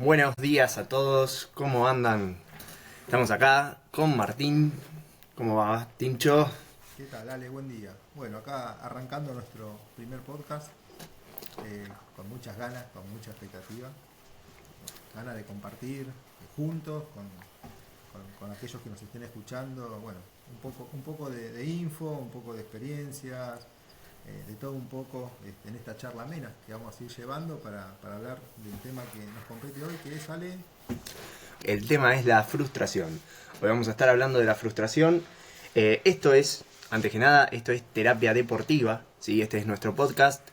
Buenos días a todos, ¿cómo andan? Estamos acá con Martín. ¿Cómo va, Tincho? ¿Qué tal, Ale? Buen día. Bueno, acá arrancando nuestro primer podcast, con muchas ganas, con mucha expectativa, ganas de compartir juntos con aquellos que nos estén escuchando, bueno, un poco de info, un poco de experiencias, de todo un poco en esta charla amena que vamos a ir llevando para hablar del tema que nos compete hoy, que es, Ale. El tema es la frustración. Hoy vamos a estar hablando de la frustración. Antes que nada, esto es terapia deportiva, ¿sí? Este es nuestro podcast.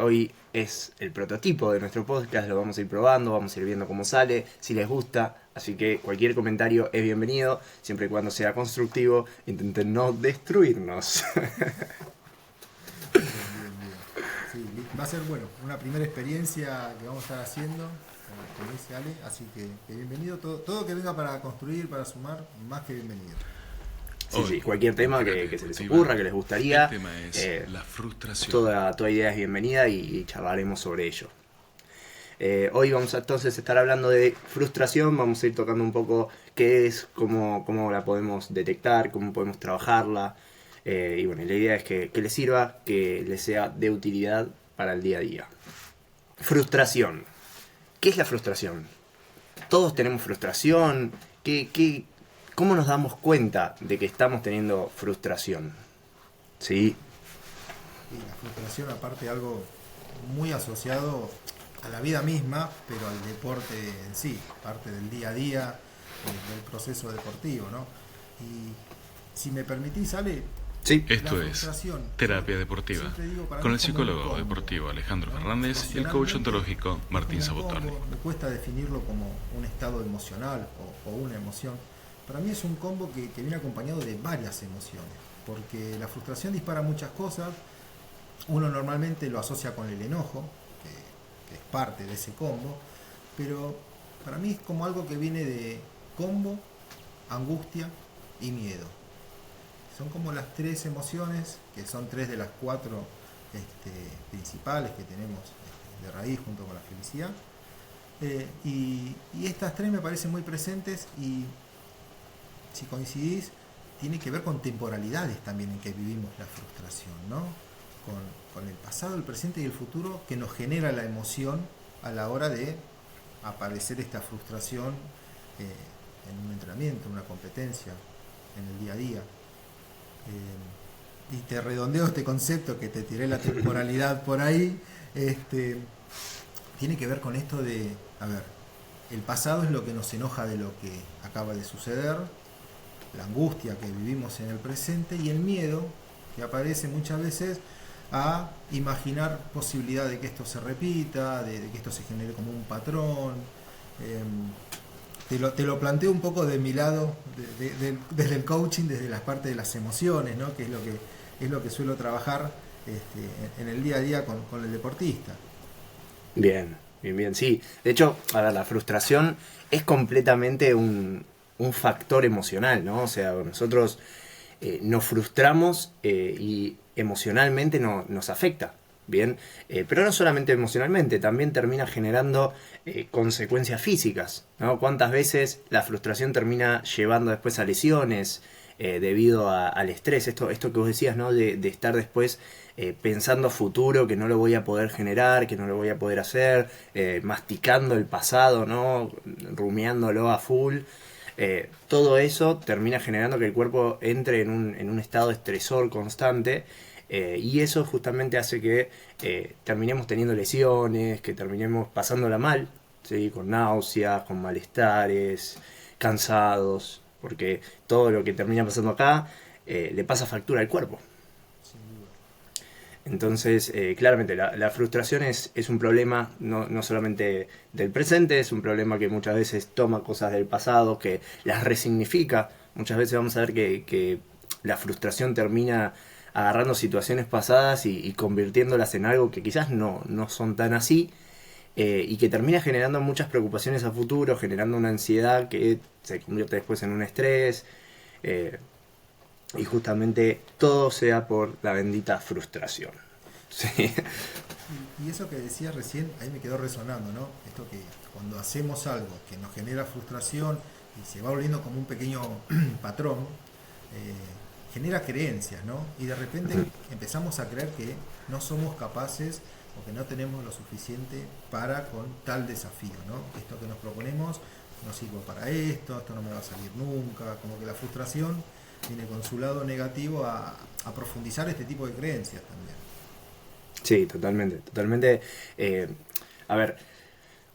Hoy es el prototipo de nuestro podcast, lo vamos a ir probando, vamos a ir viendo cómo sale, si les gusta. Así que cualquier comentario es bienvenido, siempre y cuando sea constructivo. Intenten no destruirnos. Bien, bien, bien. Sí, va a ser, bueno, una primera experiencia que vamos a estar haciendo, como dice Ale, así que bienvenido, todo que venga para construir, para sumar, más que bienvenido. Sí, sí, Hoy, cualquier en tema Terapia que se les Deportiva, ocurra, que les el gustaría, tema es eh, la frustración. toda idea es bienvenida y charlaremos sobre ello. Hoy vamos a entonces estar hablando de frustración, vamos a ir tocando un poco qué es, cómo la podemos detectar, cómo podemos trabajarla. Y bueno, la idea es que les sirva, que les sea de utilidad para el día a día. Frustración. ¿Qué es la frustración? Todos tenemos frustración. ¿Cómo nos damos cuenta de que estamos teniendo frustración? ¿Sí? Y la frustración, aparte, algo muy asociado a la vida misma, pero al deporte en sí, parte del día a día, del proceso deportivo, ¿no? Y si me permitís, Ale, Sí. la Esto es frustración, yo Terapia Deportiva, siempre digo, para con mí el es como un psicólogo combo, deportivo Alejandro ¿no? Fernández y el coach Emocionalmente ontológico es Martín como un Sabotoni. combo, me cuesta definirlo como un estado emocional o una emoción. Para mí es un combo que viene acompañado de varias emociones, porque la frustración dispara muchas cosas. Uno normalmente lo asocia con el enojo, que es parte de ese combo, pero para mí es como algo que viene de combo, angustia y miedo. Son como las tres emociones, que son tres de las cuatro principales que tenemos de raíz junto con la felicidad. Y estas tres me parecen muy presentes y, si coincidís, tiene que ver con temporalidades también en que vivimos la frustración, ¿no? Con el pasado, el presente y el futuro que nos genera la emoción a la hora de aparecer esta frustración en un entrenamiento, una competencia, en el día a día. Y te redondeo este concepto que te tiré la temporalidad por ahí, tiene que ver con esto de, a ver, el pasado es lo que nos enoja de lo que acaba de suceder, la angustia que vivimos en el presente y el miedo que aparece muchas veces a imaginar posibilidad de que esto se repita, de que esto se genere como un patrón. Eh, te lo planteo un poco de mi lado, desde el coaching, desde las partes de las emociones, ¿no? Que es lo que suelo trabajar en el día a día con el deportista. Bien, bien, bien, sí. De hecho, a ver, la frustración es completamente un factor emocional, ¿no? O sea, nosotros nos frustramos y emocionalmente nos afecta, ¿bien? Pero no solamente emocionalmente, también termina generando consecuencias físicas, ¿no? ¿Cuántas veces la frustración termina llevando después a lesiones debido al estrés? Esto que vos decías, ¿no? De estar después pensando a futuro que no lo voy a poder generar, que no lo voy a poder hacer, masticando el pasado, ¿no? Rumiándolo a full. Todo eso termina generando que el cuerpo entre en un estado de estresor constante y eso justamente hace que terminemos teniendo lesiones, que terminemos pasándola mal, ¿sí? Con náuseas, con malestares, cansados, porque todo lo que termina pasando acá le pasa factura al cuerpo. Sin duda. Entonces, claramente, la frustración es un problema no solamente del presente, es un problema que muchas veces toma cosas del pasado, que las resignifica. Muchas veces vamos a ver que la frustración termina agarrando situaciones pasadas y convirtiéndolas en algo que quizás no son tan así, y que termina generando muchas preocupaciones a futuro, generando una ansiedad que se convierte después en un estrés. eh, y justamente todo sea por la bendita frustración. Sí. Y eso que decías recién, ahí me quedó resonando, ¿no? Esto que cuando hacemos algo que nos genera frustración y se va volviendo como un pequeño patrón, genera creencias, ¿no? Y de repente empezamos a creer que no somos capaces o que no tenemos lo suficiente para con tal desafío, ¿no? Esto que nos proponemos no sirvo para esto no me va a salir nunca, como que la frustración viene con su lado negativo a profundizar este tipo de creencias también. Sí, totalmente, totalmente. eh, a ver,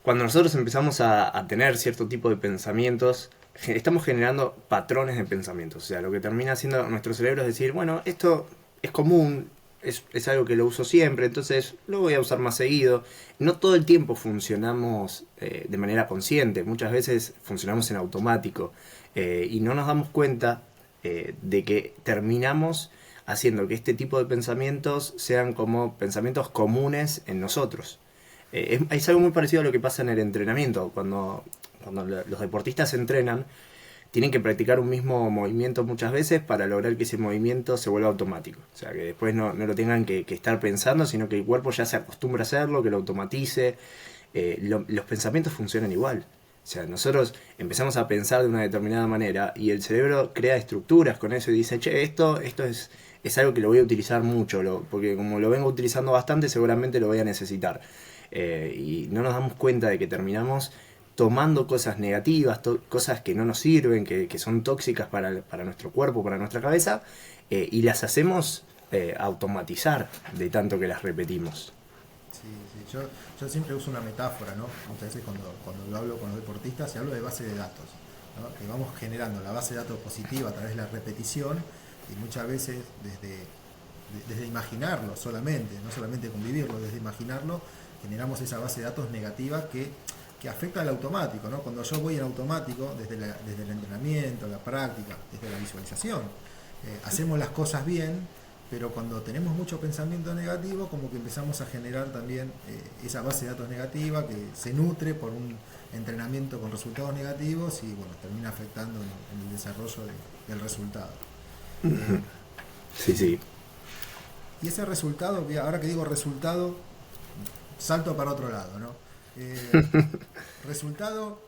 cuando nosotros empezamos a tener cierto tipo de pensamientos, estamos generando patrones de pensamientos. O sea, lo que termina haciendo nuestro cerebro es decir, bueno, esto es común, es algo que lo uso siempre, entonces lo voy a usar más seguido. No todo el tiempo funcionamos de manera consciente, muchas veces funcionamos en automático y no nos damos cuenta de que terminamos haciendo que este tipo de pensamientos sean como pensamientos comunes en nosotros. Es algo muy parecido a lo que pasa en el entrenamiento. Cuando los deportistas entrenan, tienen que practicar un mismo movimiento muchas veces para lograr que ese movimiento se vuelva automático. O sea, que después no lo tengan que estar pensando, sino que el cuerpo ya se acostumbra a hacerlo, que lo automatice. Los pensamientos funcionan igual. O sea, nosotros empezamos a pensar de una determinada manera y el cerebro crea estructuras con eso y dice, che, esto es algo que lo voy a utilizar mucho, porque como lo vengo utilizando bastante, seguramente lo voy a necesitar. Y no nos damos cuenta de que terminamos tomando cosas negativas, cosas que no nos sirven, que son tóxicas para nuestro cuerpo, para nuestra cabeza, y las hacemos automatizar de tanto que las repetimos. Sí, sí. Yo siempre uso una metáfora, ¿no? Muchas veces cuando yo hablo con los deportistas, y hablo de base de datos, ¿no? Que vamos generando la base de datos positiva a través de la repetición y muchas veces desde imaginarlo solamente, no solamente convivirlo, desde imaginarlo, generamos esa base de datos negativa que afecta al automático, ¿no? Cuando yo voy en automático, desde el entrenamiento, la práctica, desde la visualización, hacemos las cosas bien, pero cuando tenemos mucho pensamiento negativo, como que empezamos a generar también esa base de datos negativa que se nutre por un entrenamiento con resultados negativos y bueno, termina afectando en el desarrollo del resultado. Eh, Sí, sí. y ese resultado, ahora que digo resultado, salto para otro lado, ¿no? Eh, resultado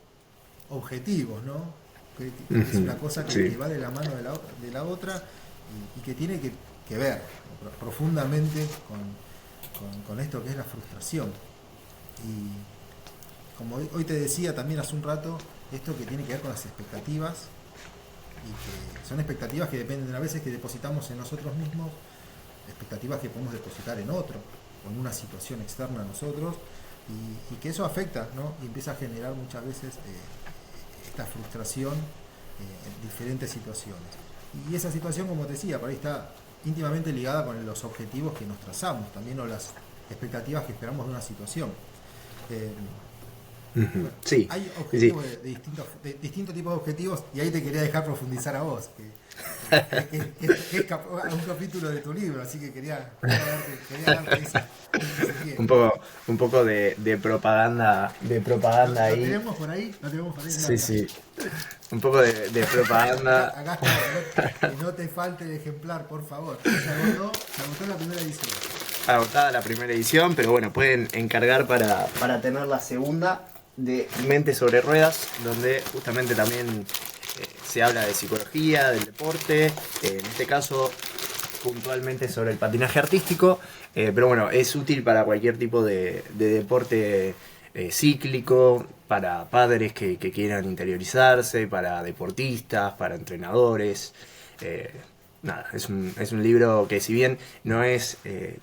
objetivos, ¿no? Que es una cosa que Sí. va de la mano de la otra y que tiene que ver profundamente con esto que es la frustración. Y como hoy te decía también hace un rato, esto que tiene que ver con las expectativas y que son expectativas que dependen a veces que depositamos en nosotros mismos, expectativas que podemos depositar en otro o en una situación externa a nosotros y que eso afecta, ¿no? Y empieza a generar muchas veces esta frustración en diferentes situaciones. Y esa situación, como te decía, por ahí está íntimamente ligada con los objetivos que nos trazamos, también o las expectativas que esperamos de una situación. Eh, Ujú. bueno, Sí, hay sí, sí. objetivos de distintos tipos de objetivos y ahí te quería dejar profundizar a vos, que es un capítulo de tu libro, así que quería darte ese pie. Un poco de propaganda ¿Lo ahí. tenemos por ahí? ¿Lo tenemos por ahí? Mirá, Sí, mirá. sí. Un poco de propaganda. Acá está, que no te falte el ejemplar, por favor. Se agotó la primera edición. Agotada la primera edición, pero bueno, pueden encargar para tener la segunda de Mente sobre Ruedas, donde justamente también se habla de psicología, del deporte, en este caso puntualmente sobre el patinaje artístico, pero bueno, es útil para cualquier tipo de deporte cíclico, para padres que quieran interiorizarse, para deportistas, para entrenadores. eh, Nada, es un libro que si bien no es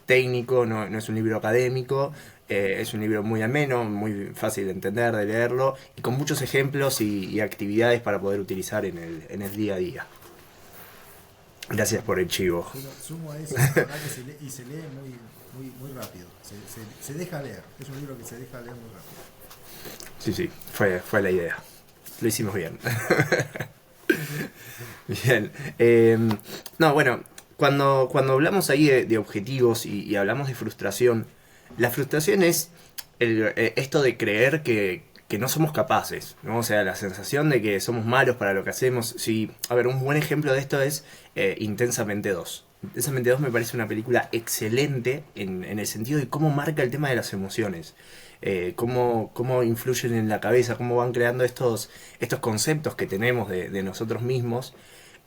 técnico, no es un libro académico, es un libro muy ameno, muy fácil de entender, de leerlo, y con muchos ejemplos y actividades para poder utilizar en el día a día. Gracias por el chivo. Sumo a eso, la verdad que se lee muy rápido. Se deja leer. Es un libro que se deja leer muy rápido. Sí, sí, fue la idea. Lo hicimos bien. Bien. No, bueno, cuando hablamos ahí de objetivos y hablamos de frustración, la frustración es esto de creer que no somos capaces, ¿no? O sea, la sensación de que somos malos para lo que hacemos. Sí, a ver, un buen ejemplo de esto es Intensamente 2. Intensamente 2 me parece una película excelente en el sentido de cómo marca el tema de las emociones. Cómo influyen en la cabeza, cómo van creando estos conceptos que tenemos de nosotros mismos.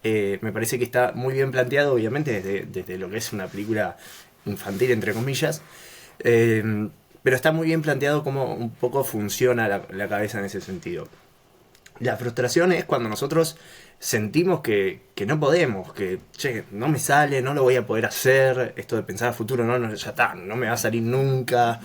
Me parece que está muy bien planteado, obviamente, desde lo que es una película infantil, entre comillas. Pero está muy bien planteado cómo un poco funciona la cabeza en ese sentido. La frustración es cuando nosotros sentimos que no podemos, que, che, no me sale, no lo voy a poder hacer, esto de pensar a futuro, no, ya está, no me va a salir nunca,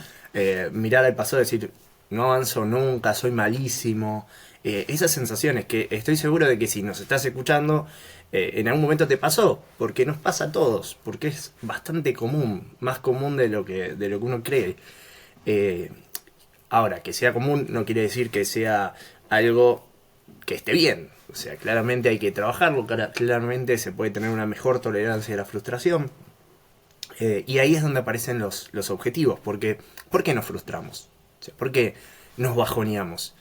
mirar al pasado y decir, no avanzo nunca, soy malísimo. Esas sensaciones que estoy seguro de que si nos estás escuchando, en algún momento te pasó, porque nos pasa a todos, porque es bastante común, más común de lo que uno cree. Eh, Ahora, que sea común no quiere decir que sea algo que esté bien. O sea, claramente hay que trabajarlo, claramente se puede tener una mejor tolerancia a la frustración. Y ahí es donde aparecen los objetivos. Porque, ¿por qué nos frustramos? O sea, ¿por qué nos bajoneamos?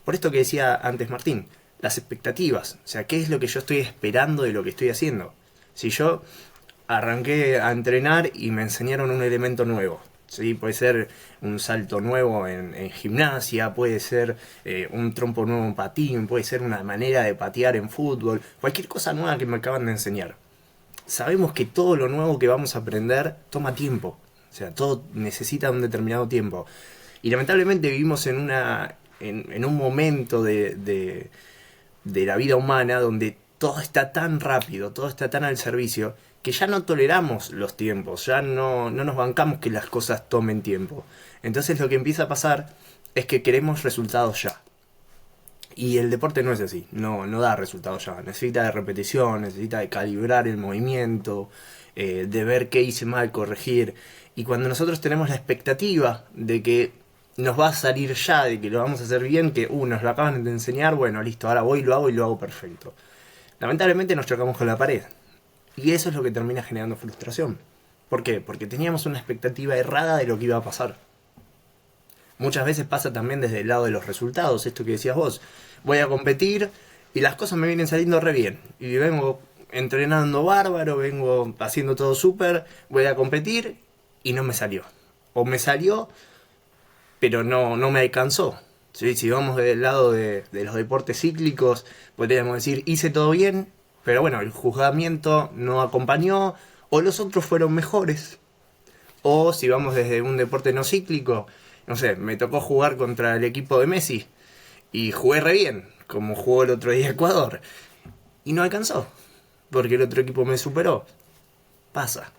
Por esto que decía antes Martín, las expectativas. O sea, ¿qué es lo que yo estoy esperando de lo que estoy haciendo? Si yo arranqué a entrenar y me enseñaron un elemento nuevo. ¿Sí? Puede ser un salto nuevo en gimnasia, puede ser un trompo nuevo en patín, puede ser una manera de patear en fútbol, cualquier cosa nueva que me acaban de enseñar. Sabemos que todo lo nuevo que vamos a aprender toma tiempo, o sea, todo necesita un determinado tiempo. Y lamentablemente vivimos en un momento de la vida humana donde todo está tan rápido, todo está tan al servicio, que ya no toleramos los tiempos, ya no nos bancamos que las cosas tomen tiempo. Entonces lo que empieza a pasar es que queremos resultados ya. Y el deporte no es así, no da resultados ya. Necesita de repetición, necesita de calibrar el movimiento, de ver qué hice mal, corregir. Y cuando nosotros tenemos la expectativa de que nos va a salir ya, de que lo vamos a hacer bien, que nos lo acaban de enseñar, bueno, listo, ahora voy, lo hago y lo hago perfecto. Lamentablemente nos chocamos con la pared. Y eso es lo que termina generando frustración. ¿Por qué? Porque teníamos una expectativa errada de lo que iba a pasar. Muchas veces pasa también desde el lado de los resultados, esto que decías vos. Voy a competir y las cosas me vienen saliendo re bien. Y vengo entrenando bárbaro, vengo haciendo todo súper, voy a competir y no me salió. O me salió, pero no me alcanzó. ¿Sí? Si vamos del lado de los deportes cíclicos, podríamos decir, hice todo bien, pero bueno, el juzgamiento no acompañó, o los otros fueron mejores. O si vamos desde un deporte no cíclico, no sé, me tocó jugar contra el equipo de Messi y jugué re bien, como jugó el otro día Ecuador. Y no alcanzó, porque el otro equipo me superó. Pasa.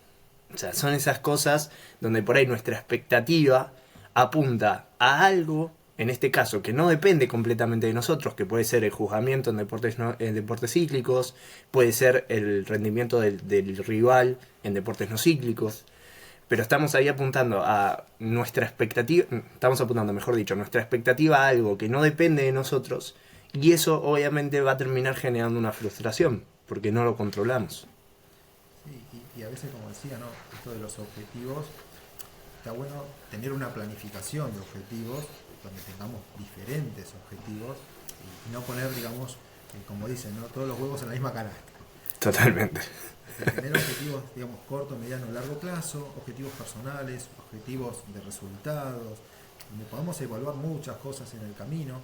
O sea, son esas cosas donde por ahí nuestra expectativa apunta a algo, en este caso, que no depende completamente de nosotros, que puede ser el juzgamiento en deportes, en deportes cíclicos, puede ser el rendimiento del rival en deportes no cíclicos, pero estamos ahí apuntando a nuestra expectativa, estamos apuntando, mejor dicho, nuestra expectativa a algo que no depende de nosotros, y eso obviamente va a terminar generando una frustración, porque no lo controlamos. Sí, y a veces, como decía, ¿no? Esto de los objetivos, está bueno tener una planificación de objetivos, donde tengamos diferentes objetivos y no poner, digamos, como dicen, ¿no? Todos los huevos en la misma canasta. Totalmente. Tener objetivos, digamos, corto, mediano, largo plazo, objetivos personales, objetivos de resultados, donde podamos evaluar muchas cosas en el camino,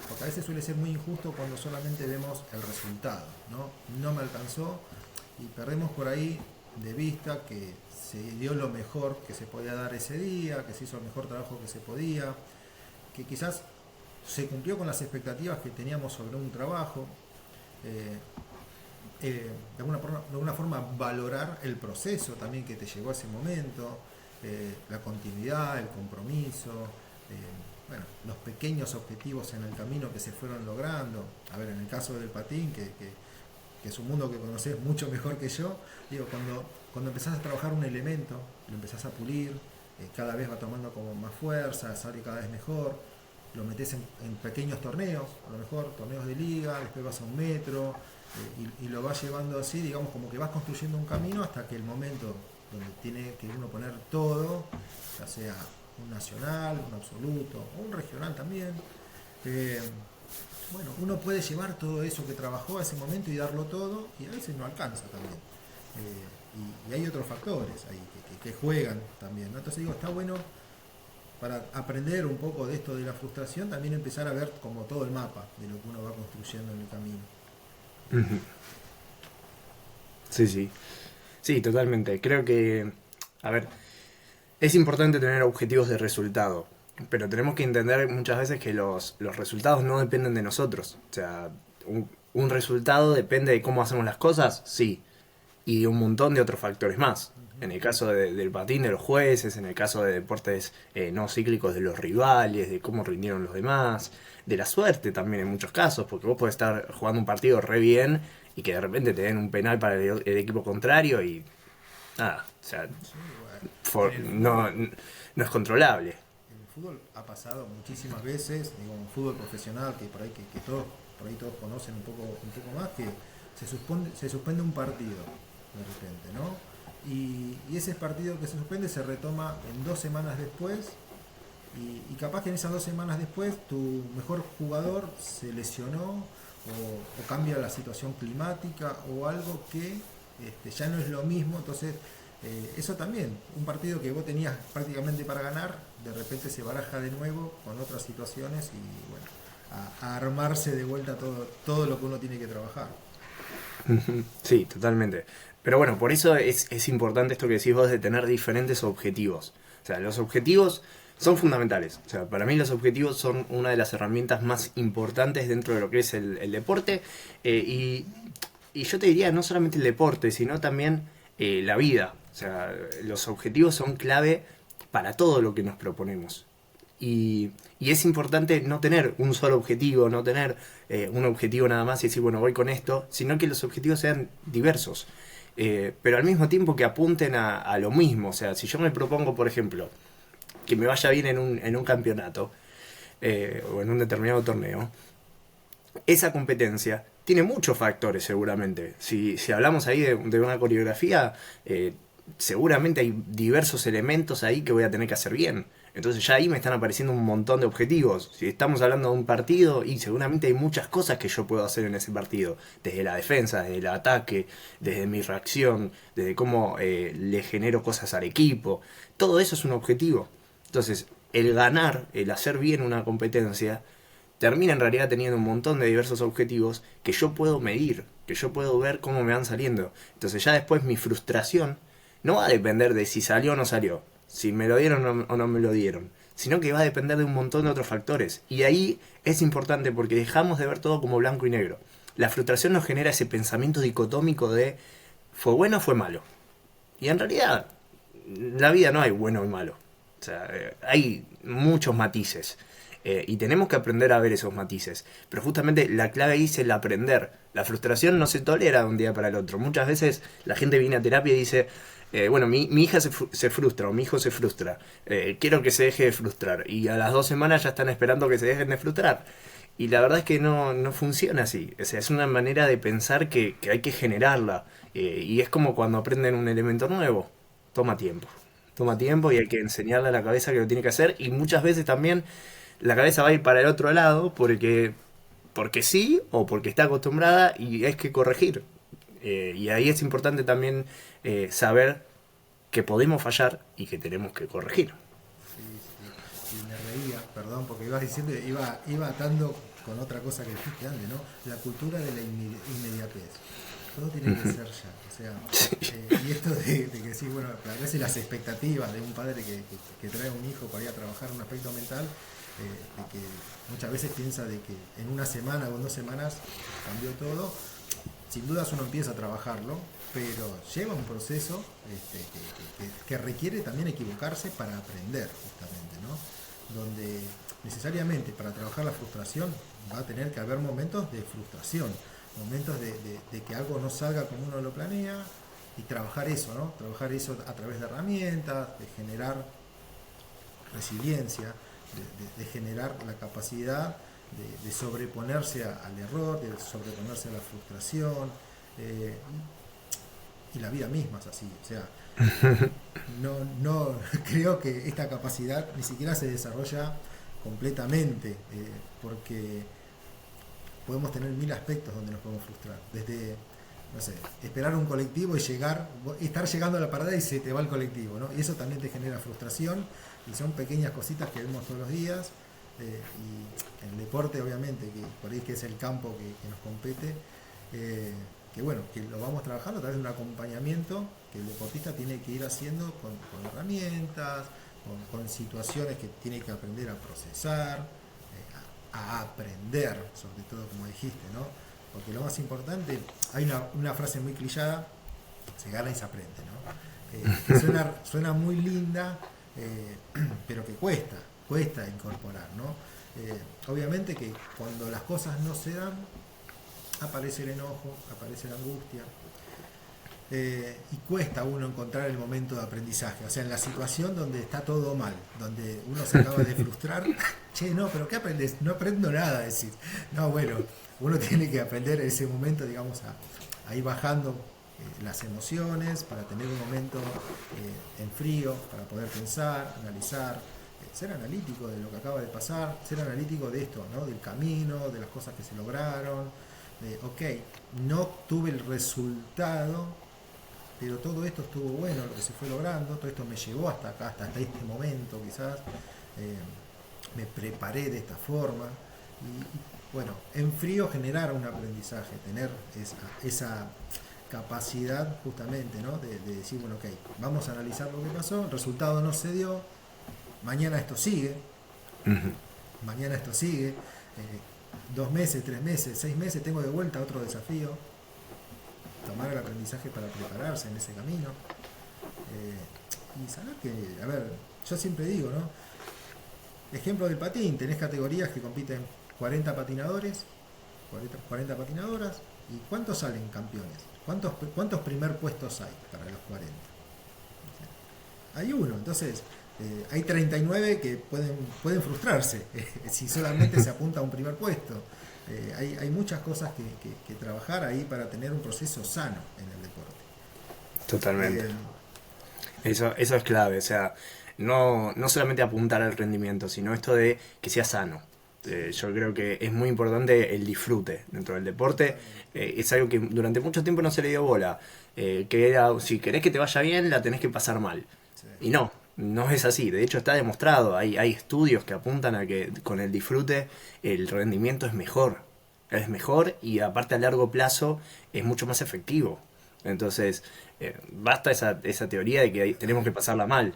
porque a veces suele ser muy injusto cuando solamente vemos el resultado, ¿no? No me alcanzó y perdemos por ahí de vista que se dio lo mejor que se podía dar ese día, que se hizo el mejor trabajo que se podía, que quizás se cumplió con las expectativas que teníamos sobre un trabajo. De alguna forma valorar el proceso también que te llegó a ese momento, la continuidad, el compromiso, bueno, los pequeños objetivos en el camino que se fueron logrando. A ver, en el caso del patín, que es un mundo que conoces mucho mejor que yo, digo, cuando empezás a trabajar un elemento, lo empezás a pulir, cada vez va tomando como más fuerza, sale cada vez mejor, lo metes en pequeños torneos, a lo mejor torneos de liga, después vas a un metro, y lo vas llevando así, digamos, como que vas construyendo un camino hasta que el momento donde tiene que uno poner todo, ya sea un nacional, un absoluto o un regional también, bueno, uno puede llevar todo eso que trabajó a ese momento y darlo todo, y a veces no alcanza también. Y hay otros factores ahí que juegan también, ¿no? Entonces digo, está bueno para aprender un poco de esto de la frustración, también empezar a ver como todo el mapa de lo que uno va construyendo en el camino. Ujú. Sí, sí. Sí, totalmente. Creo que, a ver, es importante tener objetivos de resultado, pero tenemos que entender muchas veces que los resultados no dependen de nosotros. O sea, un resultado depende de cómo hacemos las cosas, sí, y de un montón de otros factores más. En el caso del patín, de los jueces, en el caso de deportes no cíclicos, de los rivales, de cómo rindieron los demás, de la suerte también en muchos casos, porque vos podés estar jugando un partido re bien y que de repente te den un penal para el equipo contrario y nada, o sea, Sí, bueno. En el fútbol, no es controlable. en el fútbol ha pasado muchísimas veces, digo, en fútbol profesional, que por ahí que todos, por ahí todos conocen un poco más, que se suspende un partido de repente, ¿no? Y ese partido que se suspende se retoma en 2 semanas después y capaz que en esas 2 semanas después tu mejor jugador se lesionó o cambia la situación climática o algo que ya no es lo mismo, entonces eso también, un partido que vos tenías prácticamente para ganar, de repente se baraja de nuevo con otras situaciones y bueno, a armarse de vuelta todo lo que uno tiene que trabajar. Sí, totalmente. Pero bueno, por eso es importante esto que decís vos de tener diferentes objetivos. O sea, los objetivos son fundamentales. O sea, para mí los objetivos son una de las herramientas más importantes dentro de lo que es el deporte. Y yo te diría, no solamente el deporte, sino también la vida. O sea, los objetivos son clave para todo lo que nos proponemos. Y es importante no tener un solo objetivo, no tener un objetivo nada más y decir, bueno, voy con esto, sino que los objetivos sean diversos. Pero al mismo tiempo que apunten a lo mismo. O sea, si yo me propongo, por ejemplo, que me vaya bien en un campeonato o en un determinado torneo, esa competencia tiene muchos factores seguramente. Si hablamos ahí de una coreografía, seguramente hay diversos elementos ahí que voy a tener que hacer bien. Entonces ya ahí me están apareciendo un montón de objetivos. Si estamos hablando de un partido, y seguramente hay muchas cosas que yo puedo hacer en ese partido. Desde la defensa, desde el ataque, desde mi reacción, desde cómo le genero cosas al equipo. Todo eso es un objetivo. Entonces, el ganar, el hacer bien una competencia, termina en realidad teniendo un montón de diversos objetivos que yo puedo medir, que yo puedo ver cómo me van saliendo. Entonces ya después mi frustración no va a depender de si salió o no salió, si me lo dieron o no me lo dieron, sino que va a depender de un montón de otros factores. Y ahí es importante porque dejamos de ver todo como blanco y negro. La frustración nos genera ese pensamiento dicotómico de fue bueno o fue malo. Y en realidad, en la vida no hay bueno y malo. O sea, hay muchos matices. Y tenemos que aprender a ver esos matices. Pero justamente la clave ahí es el aprender. La frustración no se tolera de un día para el otro. Muchas veces la gente viene a terapia y dice, bueno, mi hija se frustra o mi hijo se frustra. Quiero que se deje de frustrar. Y a las 2 semanas ya están esperando que se dejen de frustrar. Y la verdad es que no funciona así. O sea, es una manera de pensar que hay que generarla. Y es como cuando aprenden un elemento nuevo. Toma tiempo. Toma tiempo y hay que enseñarle a la cabeza que lo tiene que hacer. Y muchas veces también la cabeza va a ir para el otro lado porque sí o porque está acostumbrada y hay que corregir. Y ahí es importante también saber que podemos fallar y que tenemos que corregir. Sí, sí. Y me reía, perdón, porque ibas diciendo, iba atando con otra cosa que dijiste antes, ¿no? La cultura de la inmediatez. Todo tiene que ser ya. O sea, y esto de que sí, bueno, a veces las expectativas de un padre que trae un hijo para ir a trabajar un aspecto mental, de que muchas veces piensa de que en una semana o en 2 semanas cambió todo. Sin dudas uno empieza a trabajarlo, pero lleva un proceso que requiere también equivocarse para aprender, justamente, ¿no? Donde necesariamente para trabajar la frustración va a tener que haber momentos de frustración, momentos de que algo no salga como uno lo planea y trabajar eso, ¿no? Trabajar eso a través de herramientas, de generar resiliencia, de generar la capacidad de sobreponerse al error, de sobreponerse a la frustración, eh, y la vida misma es así. O sea, no creo que esta capacidad ni siquiera se desarrolla completamente, porque podemos tener mil aspectos donde nos podemos frustrar, desde no sé, esperar un colectivo y estar llegando a la parada y se te va el colectivo, ¿no? Y eso también te genera frustración y son pequeñas cositas que vemos todos los días. Y el deporte, obviamente, que por ahí que es el campo que nos compete, que bueno, que lo vamos trabajando a través de un acompañamiento que el deportista tiene que ir haciendo con herramientas, con situaciones que tiene que aprender a procesar, a aprender, sobre todo como dijiste, ¿no? Porque lo más importante, hay una frase muy clichada, se gana y se aprende, ¿no? Que suena muy linda, pero que cuesta incorporar, ¿no? Obviamente que cuando las cosas no se dan, aparece el enojo, aparece la angustia, y cuesta a uno encontrar el momento de aprendizaje, o sea, en la situación donde está todo mal, donde uno se acaba de frustrar, che, no, pero ¿qué aprendes? No aprendo nada, decir, no, bueno, uno tiene que aprender en ese momento, digamos, a ir bajando las emociones, para tener un momento en frío, para poder pensar, analizar, ser analítico de lo que acaba de pasar, ser analítico de esto, ¿no? Del camino, de las cosas que se lograron, ok, no tuve el resultado, pero todo esto estuvo bueno, lo que se fue logrando, todo esto me llevó hasta acá, hasta este momento quizás, me preparé de esta forma, y bueno, en frío generar un aprendizaje, tener esa capacidad justamente, ¿no? De decir, bueno, ok, vamos a analizar lo que pasó, el resultado no se dio, mañana esto sigue, Ujú. mañana esto sigue, 2 meses, 3 meses, 6 meses, tengo de vuelta otro desafío, tomar el aprendizaje para prepararse en ese camino, y saber que, a ver, yo siempre digo, ¿no? Ejemplo del patín, tenés categorías que compiten 40 patinadores, 40 patinadoras, y ¿cuántos salen campeones? ¿Cuántos primer puestos hay para los 40? Hay uno, entonces hay 39 que pueden frustrarse si solamente se apunta a un primer puesto. Hay muchas cosas que trabajar ahí para tener un proceso sano en el deporte. Totalmente. Eh, Eso es clave, o sea, no solamente apuntar al rendimiento, sino esto de que sea sano. Yo creo que es muy importante el disfrute dentro del deporte. Totalmente. Es algo que durante mucho tiempo no se le dio bola. Que era, si querés que te vaya bien, la tenés que pasar mal. Sí. Y no es así. De hecho, está demostrado. Hay estudios que apuntan a que con el disfrute el rendimiento es mejor. Es mejor y aparte a largo plazo es mucho más efectivo. Entonces, basta esa teoría de que tenemos que pasarla mal.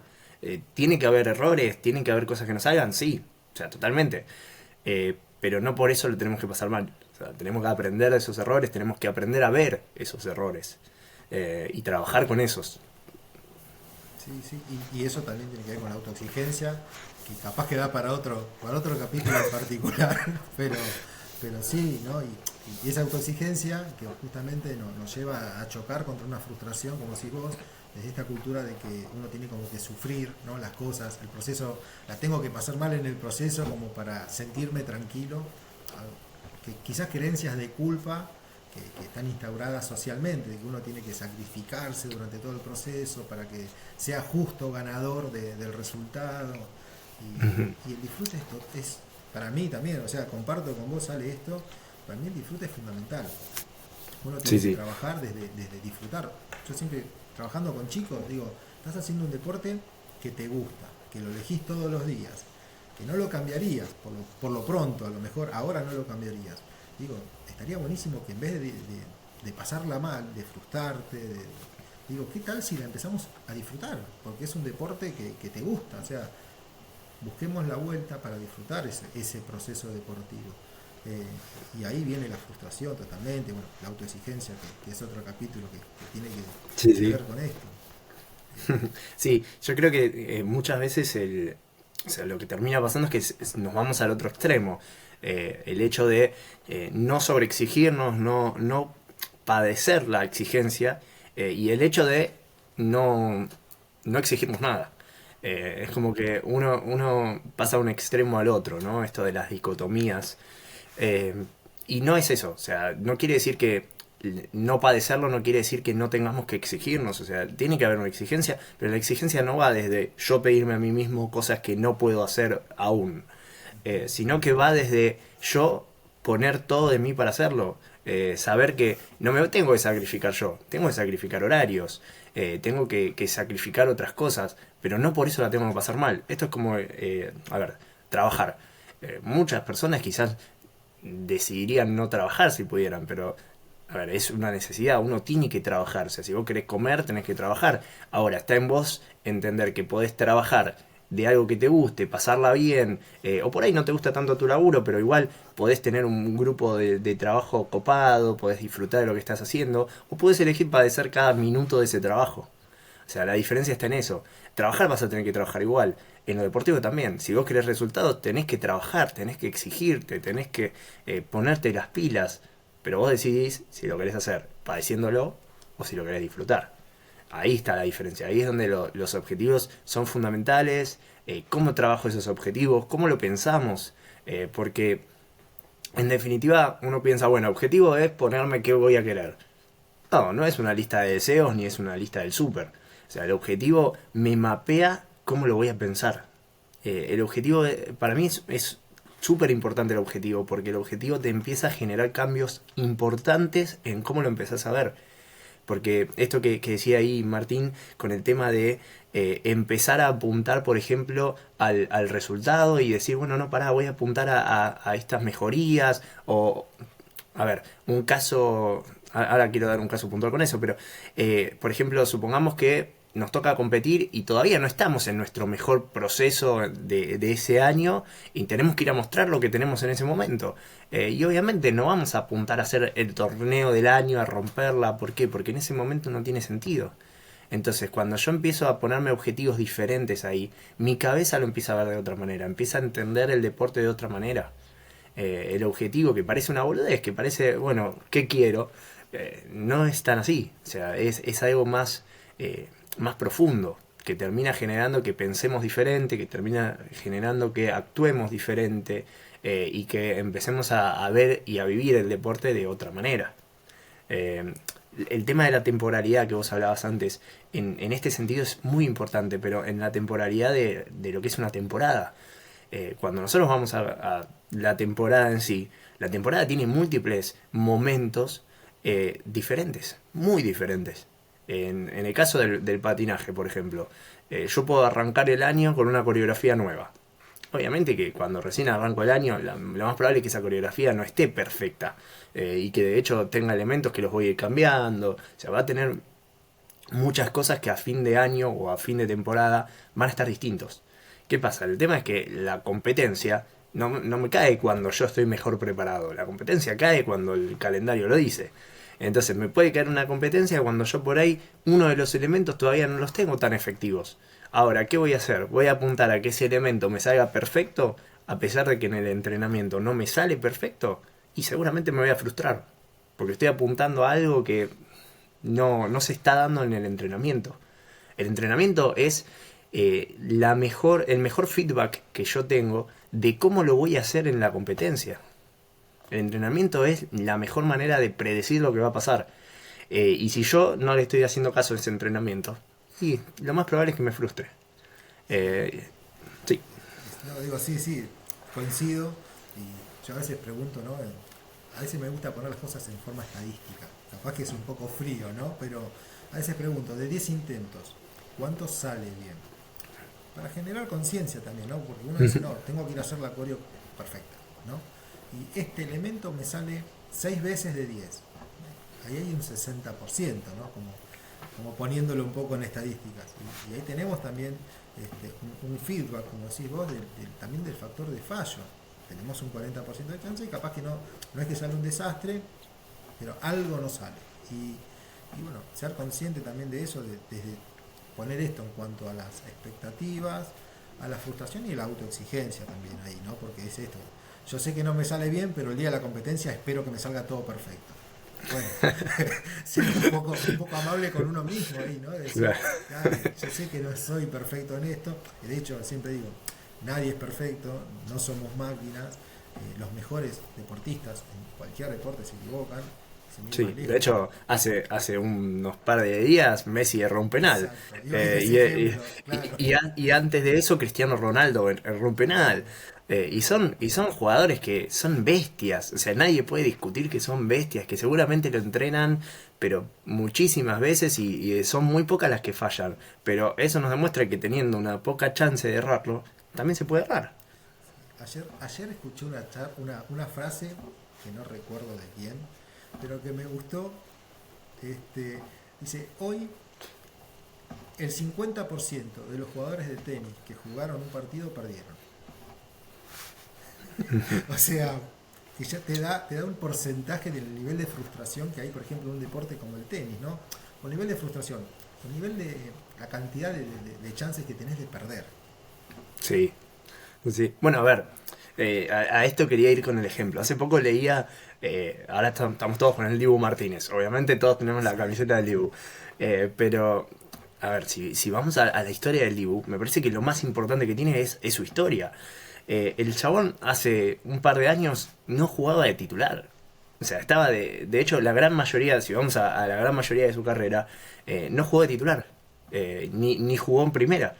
¿Tiene que haber errores? ¿Tienen que haber cosas que nos salgan? Sí, o sea, totalmente. Pero no por eso lo tenemos que pasar mal. O sea, tenemos que aprender de esos errores, tenemos que aprender a ver esos errores y trabajar con esos. Sí, sí, y eso también tiene que ver con la autoexigencia, que capaz que da para otro capítulo en particular, pero sí, ¿no? Y esa autoexigencia que justamente nos lleva a chocar contra una frustración, como decís vos, desde esta cultura de que uno tiene como que sufrir, ¿no? Las cosas, el proceso, la tengo que pasar mal en el proceso como para sentirme tranquilo, que quizás creencias de culpa que están instauradas socialmente, de que uno tiene que sacrificarse durante todo el proceso para que sea justo ganador del resultado. Y el disfrute es, para mí también, o sea, comparto con vos, sale esto, para mí el disfrute es fundamental. Uno Sí, tiene que sí. trabajar desde disfrutar. Yo siempre, trabajando con chicos, digo, estás haciendo un deporte que te gusta, que lo elegís todos los días, que no lo cambiarías, por lo pronto, a lo mejor ahora no lo cambiarías. Digo, estaría buenísimo que en vez de pasarla mal, de frustrarte, digo, ¿qué tal si la empezamos a disfrutar? Porque es un deporte que te gusta, o sea, busquemos la vuelta para disfrutar ese proceso deportivo. Eh, y ahí viene la frustración totalmente, bueno, la autoexigencia, que es otro capítulo que tiene Sí, que sí. ver con esto. Sí, yo creo que muchas veces o sea, lo que termina pasando es que nos vamos al otro extremo. El hecho de no sobreexigirnos, no padecer la exigencia y el hecho de no, no exigirnos nada. Es como que uno pasa de un extremo al otro, ¿no? Esto de las dicotomías. Eh, y no es eso, o sea, no quiere decir que no padecerlo, no quiere decir que no tengamos que exigirnos, o sea, tiene que haber una exigencia, pero la exigencia no va desde yo pedirme a mí mismo cosas que no puedo hacer aún, sino que va desde yo poner todo de mí para hacerlo. Saber que no me tengo que sacrificar yo, tengo que sacrificar horarios, tengo que sacrificar otras cosas, pero no por eso la tengo que pasar mal. Esto es como, a ver, trabajar. Muchas personas quizás decidirían no trabajar si pudieran, pero a ver, es una necesidad, uno tiene que trabajar. O sea, si vos querés comer, tenés que trabajar. Ahora, está en vos entender que podés trabajar de algo que te guste, pasarla bien, o por ahí no te gusta tanto tu laburo, pero igual podés tener un grupo de trabajo copado, podés disfrutar de lo que estás haciendo, o podés elegir padecer cada minuto de ese trabajo. O sea, la diferencia está en eso. Trabajar vas a tener que trabajar igual. En lo deportivo también. Si vos querés resultados, tenés que trabajar, tenés que exigirte, tenés que ponerte las pilas. Pero vos decidís si lo querés hacer padeciéndolo o si lo querés disfrutar. Ahí está la diferencia. Ahí es donde los objetivos son fundamentales. Cómo trabajo esos objetivos, cómo lo pensamos. Porque en definitiva uno piensa, bueno, objetivo es ponerme qué voy a querer. No, no es una lista de deseos ni es una lista del súper. O sea, el objetivo me mapea cómo lo voy a pensar. El objetivo, para mí es súper importante el objetivo, porque el objetivo te empieza a generar cambios importantes en cómo lo empezás a ver. Porque esto que decía ahí Martín con el tema de empezar a apuntar, por ejemplo, al resultado y decir, bueno, no, pará, voy a apuntar a estas mejorías. O, a ver, un caso, ahora quiero dar un caso puntual con eso, pero, por ejemplo, supongamos que nos toca competir y todavía no estamos en nuestro mejor proceso de ese año y tenemos que ir a mostrar lo que tenemos en ese momento. Y obviamente no vamos a apuntar a hacer el torneo del año, a romperla. ¿Por qué? Porque en ese momento no tiene sentido. Entonces, cuando yo empiezo a ponerme objetivos diferentes ahí, mi cabeza lo empieza a ver de otra manera, empieza a entender el deporte de otra manera. El objetivo que parece una boludez, que parece, bueno, ¿qué quiero? No es tan así. O sea, es algo más profundo, que termina generando que pensemos diferente, que termina generando que actuemos diferente y que empecemos a ver y a vivir el deporte de otra manera. Eh, el tema de la temporalidad que vos hablabas antes, en este sentido es muy importante, pero en la temporalidad de lo que es una temporada. Cuando nosotros vamos a la temporada en sí, la temporada tiene múltiples momentos diferentes, muy diferentes. En el caso del patinaje, por ejemplo, yo puedo arrancar el año con una coreografía nueva. Obviamente que cuando recién arranco el año, lo más probable es que esa coreografía no esté perfecta y que de hecho tenga elementos que los voy a ir cambiando. O sea, va a tener muchas cosas que a fin de año o a fin de temporada van a estar distintos. ¿Qué pasa? El tema es que la competencia no me cae cuando yo estoy mejor preparado. La competencia cae cuando el calendario lo dice. Entonces me puede caer una competencia cuando yo por ahí uno de los elementos todavía no los tengo tan efectivos. Ahora, ¿qué voy a hacer? Voy a apuntar a que ese elemento me salga perfecto, a pesar de que en el entrenamiento no me sale perfecto, y seguramente me voy a frustrar, porque estoy apuntando a algo que no se está dando en el entrenamiento. El entrenamiento es el mejor feedback que yo tengo de cómo lo voy a hacer en la competencia. El entrenamiento es la mejor manera de predecir lo que va a pasar. Y si yo no le estoy haciendo caso a ese entrenamiento, sí, lo más probable es que me frustre. Sí. No, digo, sí, sí, coincido. Y yo a veces pregunto, ¿no? A veces me gusta poner las cosas en forma estadística. Capaz que es un poco frío, ¿no? Pero a veces pregunto, de 10 intentos, ¿cuántos sale bien? Para generar conciencia también, ¿no? Porque uno dice, no, tengo que ir a hacer la coreo perfecta, ¿no? Y este elemento me sale 6 veces de 10. Ahí hay un 60%, ¿no? Como poniéndolo un poco en estadísticas. Y ahí tenemos también un feedback, como decís vos, también del factor de fallo. Tenemos un 40% de chance y capaz que no es que sale un desastre, pero algo no sale. Y bueno, ser consciente también de eso, desde poner esto en cuanto a las expectativas, a la frustración y la autoexigencia también ahí, ¿no? Porque es esto. Yo sé que no me sale bien, pero el día de la competencia espero que me salga todo perfecto. Bueno, ser un poco amable con uno mismo ahí, ¿no? Decir, yo sé que no soy perfecto en esto. De hecho, siempre digo, nadie es perfecto, no somos máquinas. Los mejores deportistas en cualquier deporte se equivocan. Sí, de hecho, hace unos par de días Messi erró un penal. Exacto. Ejemplo, claro. Y antes de eso Cristiano Ronaldo erró un penal. Y son jugadores que son bestias, o sea, nadie puede discutir que son bestias, que seguramente lo entrenan, pero muchísimas veces y son muy pocas las que fallan. Pero eso nos demuestra que teniendo una poca chance de errarlo, también se puede errar. Ayer escuché una frase que no recuerdo de quién, pero que me gustó. Dice, hoy el 50% de los jugadores de tenis que jugaron un partido perdieron. O sea, que ya te da un porcentaje del nivel de frustración que hay, por ejemplo, en un deporte como el tenis, ¿no? Con nivel de frustración, con nivel de la cantidad de chances que tenés de perder. Sí, sí. Bueno, a ver, a esto quería ir con el ejemplo. Hace poco leía, ahora estamos todos con el Dibu Martínez, obviamente todos tenemos la camiseta del Dibu, pero, a ver, si vamos a la historia del Dibu, me parece que lo más importante que tiene es su historia. El chabón hace un par de años no jugaba de titular. O sea, estaba de hecho, la gran mayoría, si vamos a la gran mayoría de su carrera, no jugó de titular. Ni jugó en primera.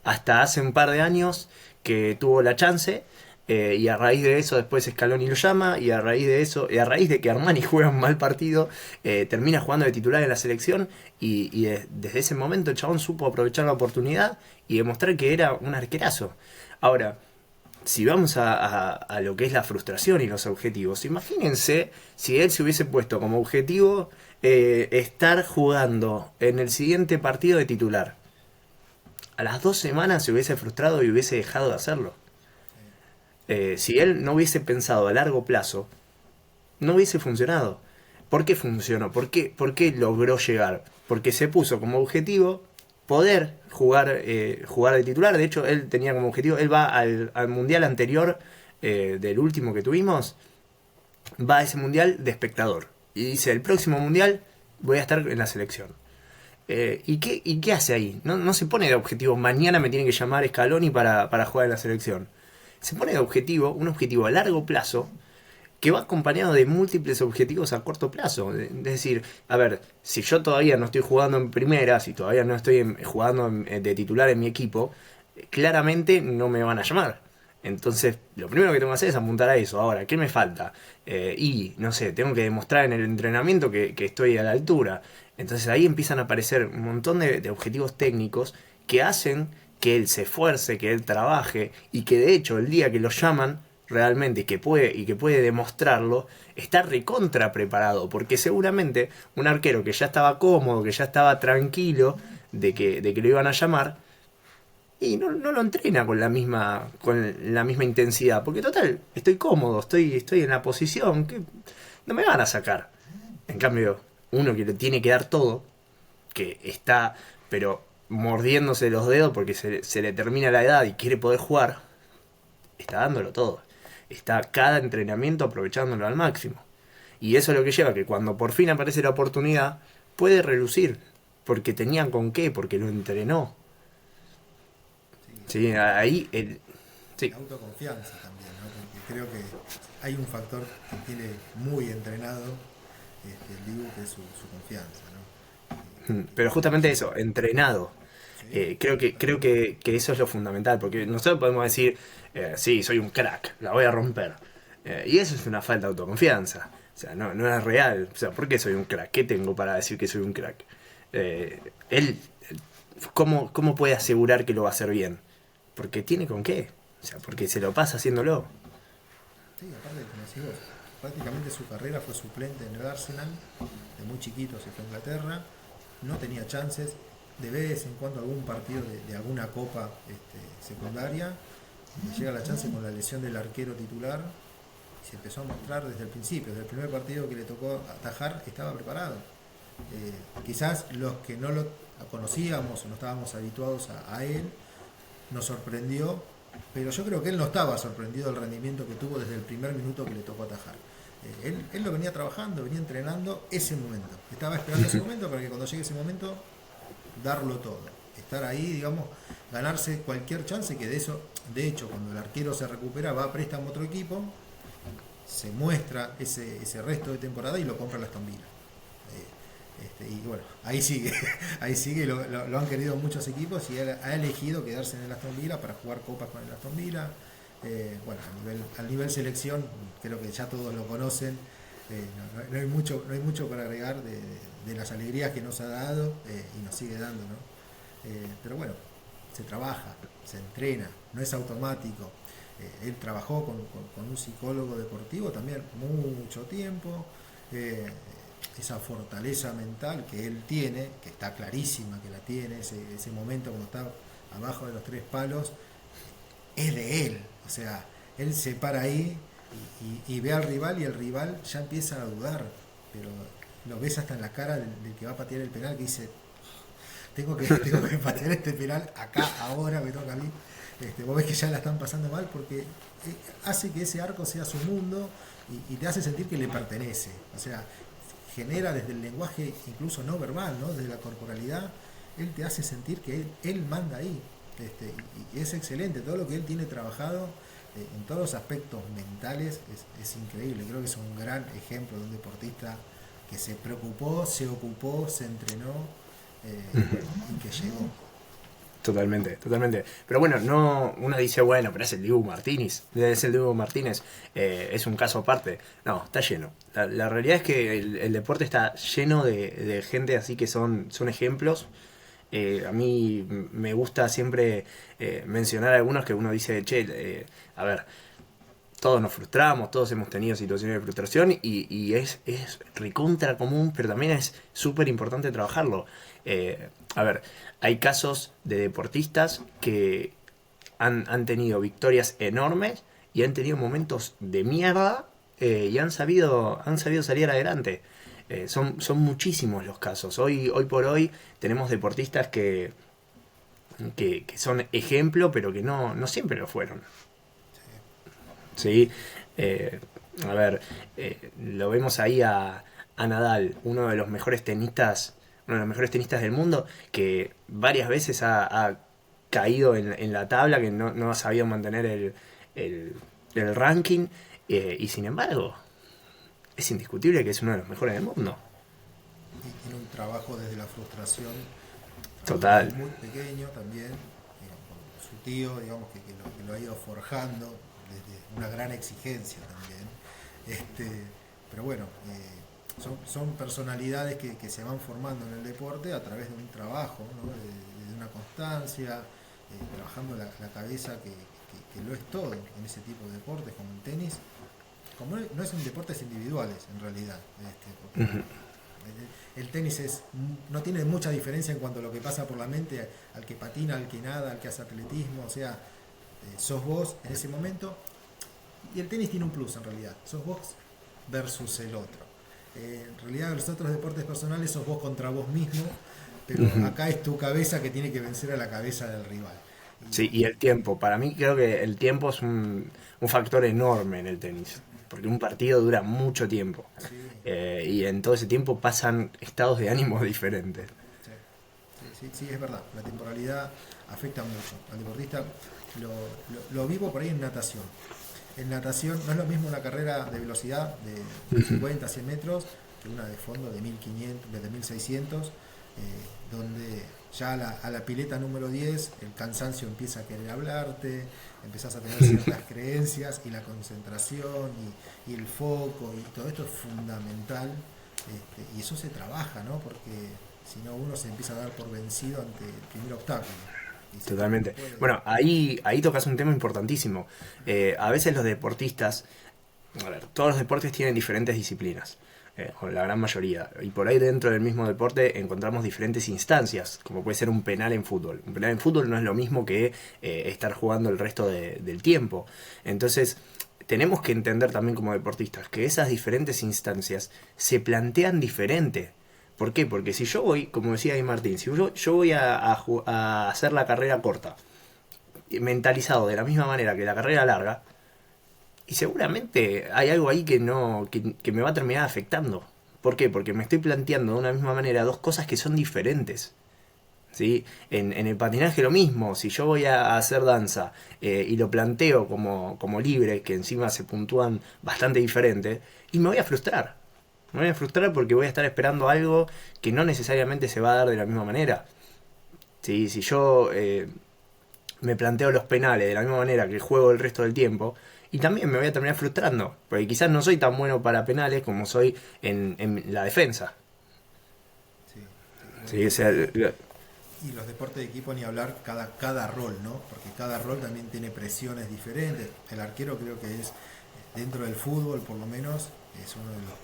Hasta hace un par de años que tuvo la chance. Y a raíz de eso después Scaloni lo llama. Y a raíz de eso, y a raíz de que Armani juega un mal partido, termina jugando de titular en la selección. Desde ese momento el chabón supo aprovechar la oportunidad y demostrar que era un arquerazo. Ahora, si vamos a lo que es la frustración y los objetivos, imagínense si él se hubiese puesto como objetivo estar jugando en el siguiente partido de titular. A las 2 semanas se hubiese frustrado y hubiese dejado de hacerlo. Si él no hubiese pensado a largo plazo, no hubiese funcionado. ¿Por qué funcionó? ¿Por qué logró llegar? Porque se puso como objetivo poder jugar de titular. De hecho, él tenía como objetivo, él va al mundial anterior del último que tuvimos, va a ese mundial de espectador. Y dice, el próximo mundial voy a estar en la selección. ¿Y qué hace ahí? No se pone de objetivo, mañana me tiene que llamar Scaloni para jugar en la selección. Se pone de objetivo, un objetivo a largo plazo, que va acompañado de múltiples objetivos a corto plazo. Es decir, a ver, si yo todavía no estoy jugando en primera, si todavía no estoy jugando de titular en mi equipo, claramente no me van a llamar. Entonces, lo primero que tengo que hacer es apuntar a eso. Ahora, ¿qué me falta? No sé, tengo que demostrar en el entrenamiento que estoy a la altura. Entonces ahí empiezan a aparecer un montón de objetivos técnicos que hacen que él se esfuerce, que él trabaje y que de hecho el día que lo llaman realmente y que puede demostrarlo, está recontra preparado, porque seguramente un arquero que ya estaba cómodo, que ya estaba tranquilo de que lo iban a llamar, y no lo entrena con la misma intensidad, porque total, estoy cómodo, estoy en la posición, que no me van a sacar. En cambio, uno que le tiene que dar todo, que está, pero mordiéndose los dedos porque se le termina la edad y quiere poder jugar, está dándolo todo. Está cada entrenamiento aprovechándolo al máximo. Y eso es lo que lleva a que cuando por fin aparece la oportunidad, puede relucir. Porque tenían con qué, porque lo entrenó. Sí, Sí, ahí sí. autoconfianza también, ¿no? Porque creo que hay un factor que tiene muy entrenado el Dibu, que es su confianza, ¿no? Pero justamente eso, entrenado. Sí, Creo que eso es lo fundamental, porque nosotros podemos decir, sí, soy un crack, la voy a romper. Y eso es una falta de autoconfianza. O sea, no es real. O sea, ¿por qué soy un crack? ¿Qué tengo para decir que soy un crack? Él, ¿cómo puede asegurar que lo va a hacer bien? Porque tiene con qué. O sea, porque se lo pasa haciéndolo. sí, aparte, como decís vos, prácticamente su carrera fue suplente en el Arsenal, de muy chiquito se fue a Inglaterra, no tenía chances, de vez en cuando algún partido de alguna copa secundaria, le llega la chance con la lesión del arquero titular y se empezó a mostrar desde el principio, desde el primer partido que le tocó atajar, estaba preparado. Quizás los que no lo conocíamos o no estábamos habituados a él, nos sorprendió, pero yo creo que él no estaba sorprendido del rendimiento que tuvo desde el primer minuto que le tocó atajar. Él lo venía trabajando, venía entrenando ese momento. Estaba esperando ese momento para que cuando llegue ese momento, darlo todo. Estar ahí, digamos, ganarse cualquier chance, que de hecho, cuando el arquero se recupera, va a préstamo a otro equipo, se muestra ese resto de temporada y lo compra el Aston Villa. Y bueno, ahí sigue, ahí sigue, lo han querido muchos equipos y él ha elegido quedarse en el Aston Villa para jugar copas con el Aston Villa. Bueno, al nivel selección, creo que ya todos lo conocen. No hay mucho para agregar de las alegrías que nos ha dado y nos sigue dando, ¿no? Pero bueno, se trabaja, se entrena, no es automático. Él trabajó con un psicólogo deportivo también mucho tiempo. Esa fortaleza mental que él tiene, que está clarísima que la tiene, ese momento cuando está abajo de los 3 palos, es de él. O sea, él se para ahí y ve al rival y el rival ya empieza a dudar, pero lo ves hasta en la cara del que va a patear el penal que dice, tengo que patear este penal acá, ahora me toca a mí. Vos ves que ya la están pasando mal porque hace que ese arco sea su mundo y te hace sentir que le pertenece. O sea, genera desde el lenguaje incluso no verbal, ¿no? Desde la corporalidad, él te hace sentir que él manda ahí. Y es excelente, todo lo que él tiene trabajado en todos los aspectos mentales es increíble. Creo que es un gran ejemplo de un deportista que se preocupó, se ocupó, se entrenó y que llegó. Totalmente, totalmente. Pero bueno, no, uno dice, bueno, pero es el Dibu Martínez, es un caso aparte. No, está lleno. La realidad es que el deporte está lleno de gente así que son ejemplos. A mí me gusta siempre mencionar algunos que uno dice, che, a ver, todos nos frustramos, todos hemos tenido situaciones de frustración y es recontra común, pero también es súper importante trabajarlo. A ver, hay casos de deportistas que han tenido victorias enormes y han tenido momentos de mierda y han sabido salir adelante. Son muchísimos los casos. Hoy por hoy tenemos deportistas que son ejemplo, pero que no siempre lo fueron. ¿Sí? Eh, a ver, lo vemos ahí a Nadal, uno de los mejores tenistas del mundo, que varias veces ha caído en la tabla, que no ha sabido mantener el, el ranking, y sin embargo, es indiscutible que es uno de los mejores del mundo. Y tiene un trabajo desde la frustración, Total. desde muy pequeño también, con su tío, digamos, que lo ha ido forjando desde una gran exigencia también. Pero bueno, son personalidades que se van formando en el deporte a través de un trabajo, ¿no? De una constancia, trabajando la cabeza que lo es todo en ese tipo de deportes como el tenis. Como no es un deportes individuales en realidad, porque Ujú. el tenis no tiene mucha diferencia en cuanto a lo que pasa por la mente al que patina, al que nada, al que hace atletismo, o sea, sos vos en ese momento. Y el tenis tiene un plus en realidad, sos vos versus el otro. En realidad los otros deportes personales sos vos contra vos mismo, pero Ujú. acá es tu cabeza que tiene que vencer a la cabeza del rival. Sí, y el tiempo. Para mí creo que el tiempo es un factor enorme en el tenis. Porque un partido dura mucho tiempo. Sí, Y en todo ese tiempo pasan estados de ánimo diferentes. sí, sí, es verdad, la temporalidad afecta mucho al deportista. Lo vivo por ahí en natación. En natación no es lo mismo una carrera de velocidad de Ujú. 50 a 100 metros que una de fondo de 1500, de 1600, donde ya a la pileta número 10 el cansancio empieza a querer hablarte, empezás a tener ciertas creencias y la concentración y el foco y todo esto es fundamental, y eso se trabaja, ¿no? Porque si no uno se empieza a dar por vencido ante el primer obstáculo. Dice, no, no Totalmente. puedo. Bueno, ahí tocas un tema importantísimo. A veces los deportistas, a ver, todos los deportes tienen diferentes disciplinas, o la gran mayoría. Y por ahí dentro del mismo deporte encontramos diferentes instancias, como puede ser un penal en fútbol. Un penal en fútbol no es lo mismo que estar jugando el resto del tiempo. Entonces, tenemos que entender también como deportistas que esas diferentes instancias se plantean diferente. ¿Por qué? Porque si yo voy, como decía ahí Martín, si yo voy a hacer la carrera corta, mentalizado de la misma manera que la carrera larga, y seguramente hay algo ahí que me va a terminar afectando. ¿Por qué? Porque me estoy planteando de una misma manera dos cosas que son diferentes. ¿Sí? En el patinaje lo mismo, si yo voy a hacer danza y lo planteo como libre, que encima se puntúan bastante diferente, y me voy a frustrar. Me voy a frustrar porque voy a estar esperando algo que no necesariamente se va a dar de la misma manera. ¿Sí? Si yo me planteo los penales de la misma manera que juego el resto del tiempo, y también me voy a terminar frustrando, porque quizás no soy tan bueno para penales como soy en la defensa. Sí, sí. Sí, o sea, Y los deportes de equipo ni hablar, cada rol, ¿no? Porque cada rol también tiene presiones diferentes. El arquero creo que es, dentro del fútbol por lo menos, es uno de los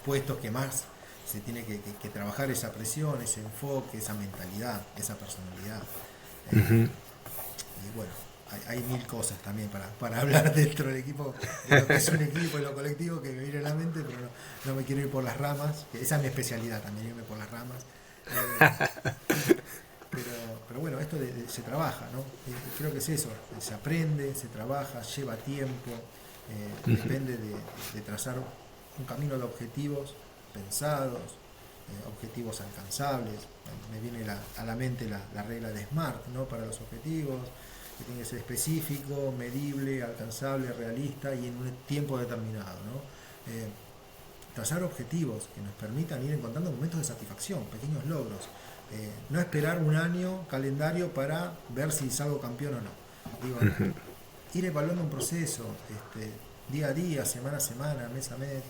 puestos que más se tiene que trabajar esa presión, ese enfoque, esa mentalidad, esa personalidad. Eh, ujú. y bueno, hay mil cosas también para hablar dentro del equipo, de lo que es un equipo y lo colectivo que me viene a la mente, pero no me quiero ir por las ramas, que esa es mi especialidad también, irme por las ramas. Eh, pero, pero bueno, esto se trabaja, ¿no? Creo que es eso, se aprende, se trabaja, lleva tiempo, depende de trazar un camino de objetivos pensados, objetivos alcanzables. Me viene a la mente la regla de SMART, ¿no? Para los objetivos, que tiene que ser específico, medible, alcanzable, realista y en un tiempo determinado, ¿no? Trazar objetivos que nos permitan ir encontrando momentos de satisfacción, pequeños logros. No esperar un año calendario para ver si salgo campeón o no. Digo, ir evaluando un proceso, día a día, semana a semana, mes a mes,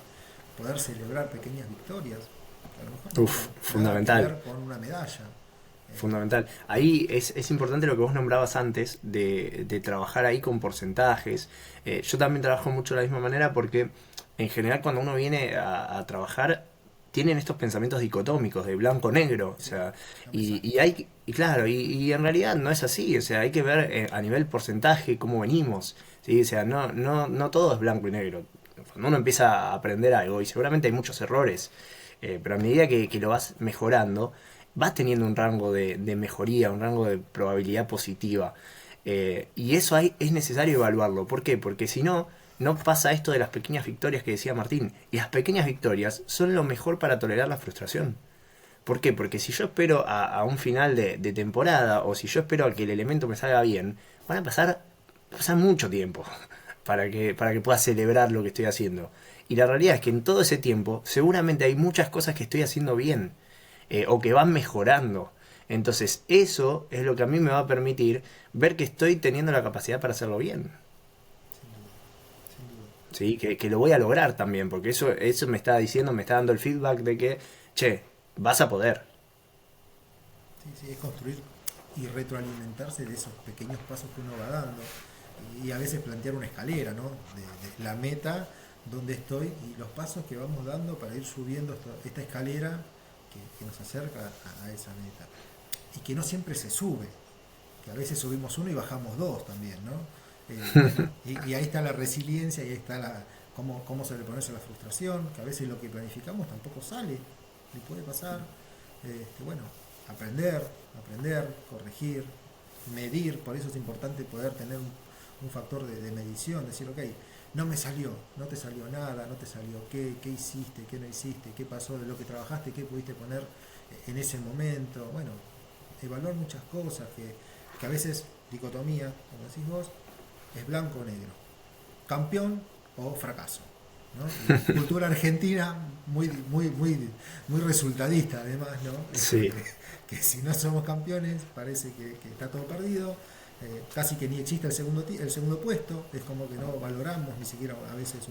poder celebrar pequeñas victorias, que a lo mejor no Uf, tienen nada que fundamental. ver con una medalla. Fundamental. Ahí es importante lo que vos nombrabas antes, de trabajar ahí con porcentajes. Yo también trabajo mucho de la misma manera porque en general cuando uno viene a trabajar tienen estos pensamientos dicotómicos de blanco-negro. O Sí, sea, no me sale. y claro, y en realidad no es así. O sea, hay que ver a nivel porcentaje cómo venimos. ¿Sí? O sea, no todo es blanco y negro. Cuando uno empieza a aprender algo, y seguramente hay muchos errores, pero a medida que lo vas mejorando, vas teniendo un rango de mejoría, un rango de probabilidad positiva. Y eso es necesario evaluarlo. ¿Por qué? Porque si no, no pasa esto de las pequeñas victorias que decía Martín. Y las pequeñas victorias son lo mejor para tolerar la frustración. ¿Por qué? Porque si yo espero a un final de temporada o si yo espero a que el elemento me salga bien, va a pasar mucho tiempo para que pueda celebrar lo que estoy haciendo. Y la realidad es que en todo ese tiempo seguramente hay muchas cosas que estoy haciendo bien o que van mejorando. Entonces eso es lo que a mí me va a permitir ver que estoy teniendo la capacidad para hacerlo bien. Sin duda, sin duda. ¿Sí? Que lo voy a lograr también, porque eso me está diciendo, me está dando el feedback de que, che, vas a poder. Sí, sí, es construir y retroalimentarse de esos pequeños pasos que uno va dando y a veces plantear una escalera, ¿no? De la meta, donde estoy y los pasos que vamos dando para ir subiendo esta escalera que nos acerca a esa meta. Y que no siempre se sube, que a veces subimos uno y bajamos dos también, ¿no? Y ahí está la resiliencia y ahí está cómo se le pone a la frustración, que a veces lo que planificamos tampoco sale, le puede pasar. Bueno, aprender, corregir, medir, por eso es importante poder tener un factor de medición, decir, ok, no me salió, no te salió nada, no te salió qué hiciste, qué no hiciste, qué pasó de lo que trabajaste, qué pudiste poner en ese momento. Bueno, evaluar muchas cosas que a veces dicotomía, como decís vos, es blanco o negro, campeón o fracaso. ¿No? Y cultura argentina muy resultadista además, ¿no? Esto Sí, que si no somos campeones parece que está todo perdido, casi que ni existe el segundo puesto, es como que no valoramos ni siquiera a veces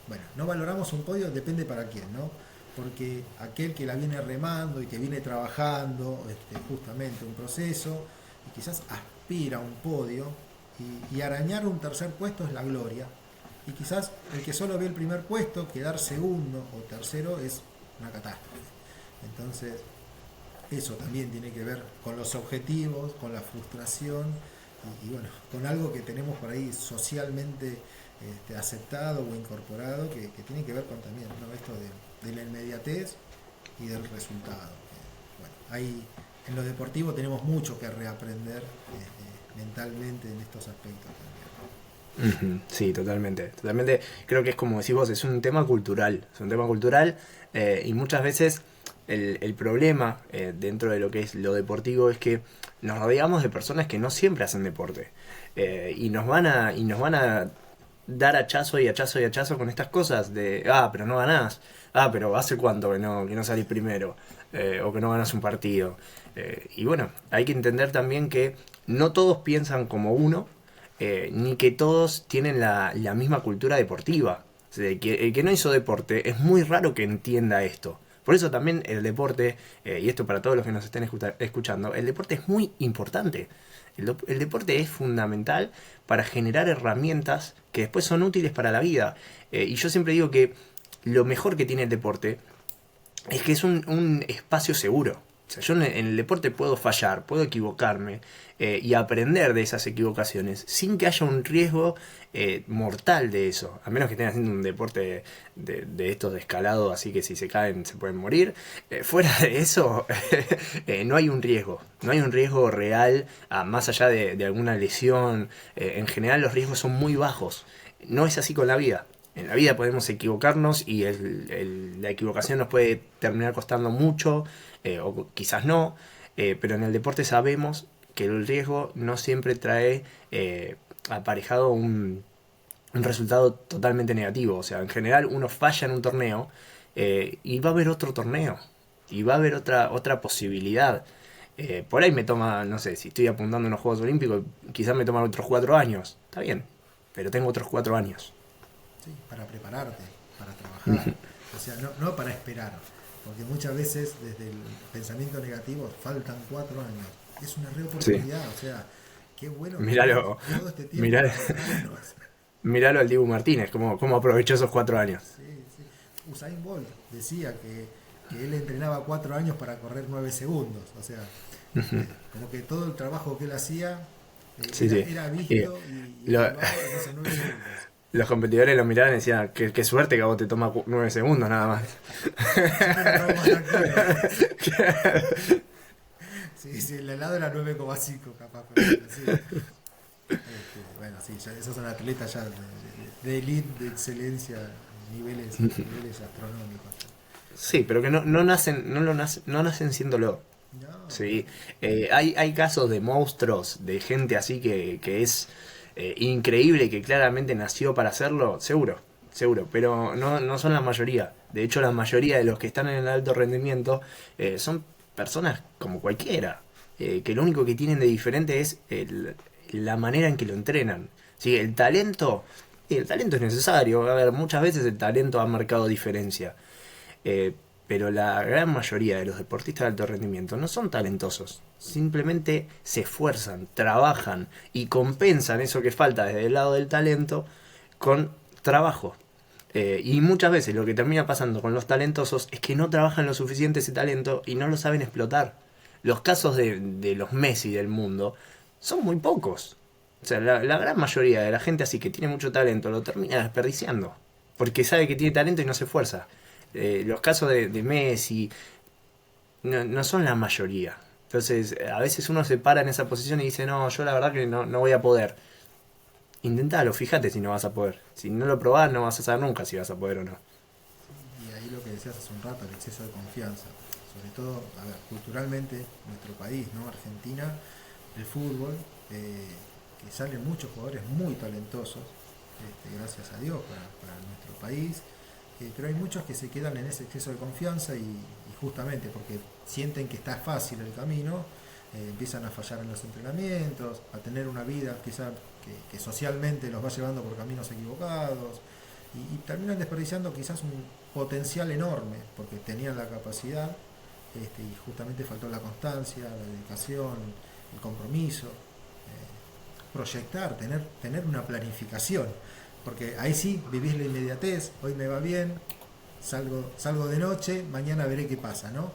bueno, no valoramos un podio, depende para quién, ¿no? Porque aquel que la viene remando y que viene trabajando justamente un proceso y quizás aspira a un podio y arañar un tercer puesto es la gloria. Y quizás el que solo ve el primer puesto, quedar segundo o tercero es una catástrofe. Entonces, eso también tiene que ver con los objetivos, con la frustración y bueno, con algo que tenemos por ahí socialmente aceptado o incorporado que tiene que ver con también, ¿no? Esto de la inmediatez y del resultado. Bueno, ahí en lo deportivo tenemos mucho que reaprender mentalmente en estos aspectos también. ujú, sí, totalmente. Totalmente. Creo que es como decís vos, es un tema cultural. Es un tema cultural y muchas veces el problema dentro de lo que es lo deportivo es que nos rodeamos de personas que no siempre hacen deporte. Y nos van a dar hachazo y hachazo y hachazo con estas cosas de, pero no ganás, pero ¿hace cuánto que no salís primero? O que no ganas un partido. Y bueno, hay que entender también que no todos piensan como uno, ni que todos tienen la misma cultura deportiva. O sea, el que no hizo deporte es muy raro que entienda esto. Por eso también el deporte, y esto para todos los que nos estén escuchando, el deporte es muy importante. El deporte es fundamental para generar herramientas que después son útiles para la vida. Y yo siempre digo que lo mejor que tiene el deporte es que es un espacio seguro. O sea, yo en el deporte puedo fallar, puedo equivocarme y aprender de esas equivocaciones sin que haya un riesgo mortal de eso. A menos que estén haciendo un deporte de estos de escalado, así que si se caen se pueden morir. Fuera de eso, no hay un riesgo. No hay un riesgo real, más allá de alguna lesión. En general los riesgos son muy bajos. No es así con la vida. En la vida podemos equivocarnos y la equivocación nos puede terminar costando mucho, o quizás no, pero en el deporte sabemos que el riesgo no siempre trae aparejado un resultado totalmente negativo. O sea, en general uno falla en un torneo y va a haber otro torneo y va a haber otra posibilidad. Por ahí me toma, no sé, si estoy apuntando a unos Juegos Olímpicos, quizás me toman otros 4 años. Está bien, pero tengo otros 4 años. ¿Sí? Para prepararte, para trabajar, o sea, no para esperar, porque muchas veces desde el pensamiento negativo faltan 4 años, es una Sí, reoportunidad, o sea, qué bueno que tenemos míralo, todo este tiempo mirá, para prepararnos. míralo al Dibu Martínez, cómo aprovechó esos 4 años. Sí, sí. Usain Bolt decía que él entrenaba 4 años para correr 9 segundos, o sea, como que todo el trabajo que él hacía Sí, sí. era Y visto y lo- evaluado en esos 9 segundos. los competidores lo miraban y decían, qué suerte que a vos te toma 9 segundos nada más. Yo me entraba más tranquilo. Sí, sí, el helado era 9,5 capaz, pero sí. Bueno, sí, esos son atletas ya de elite, de excelencia, niveles astronómicos. Sí, pero que no nacen, no nacen siéndolo. No, Sí. Hay casos de monstruos, de gente así que es increíble, que claramente nació para hacerlo, seguro, seguro, pero no son la mayoría. De hecho, la mayoría de los que están en el alto rendimiento son personas como cualquiera, que lo único que tienen de diferente es la manera en que lo entrenan. Sí, el talento es necesario. A ver, muchas veces el talento ha marcado diferencia. Eh, pero la gran mayoría de los deportistas de alto rendimiento no son talentosos. Simplemente se esfuerzan, trabajan y compensan eso que falta desde el lado del talento con trabajo. Y muchas veces lo que termina pasando con los talentosos es que no trabajan lo suficiente ese talento y no lo saben explotar. Los casos de los Messi del mundo son muy pocos. O sea, la gran mayoría de la gente así que tiene mucho talento lo termina desperdiciando. Porque sabe que tiene talento y no se esfuerza. Los casos de Messi no son la mayoría. Entonces, a veces uno se para en esa posición y dice, no, yo la verdad que no voy a poder. Intentalo, fíjate si no vas a poder. Si no lo probás, no vas a saber nunca si vas a poder o no. y ahí lo que decías hace un rato, el exceso de confianza. Sobre todo, a ver, culturalmente, nuestro país, ¿no? Argentina, el fútbol, que salen muchos jugadores muy talentosos, gracias a Dios, para nuestro país, pero hay muchos que se quedan en ese exceso de confianza y justamente porque sienten que está fácil el camino, empiezan a fallar en los entrenamientos, a tener una vida quizá que socialmente los va llevando por caminos equivocados y terminan desperdiciando quizás un potencial enorme porque tenían la capacidad y justamente faltó la constancia, la dedicación, el compromiso, proyectar, tener una planificación, porque ahí sí vivís la inmediatez, hoy me va bien, salgo de noche, mañana veré qué pasa, ¿no?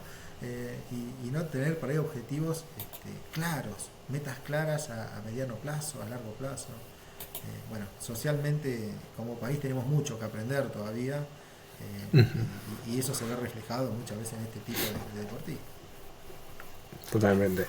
Y no tener por ahí objetivos claros, metas claras a mediano plazo, a largo plazo. Bueno, socialmente como país tenemos mucho que aprender todavía y eso se ve reflejado muchas veces en este tipo de deportistas. Totalmente.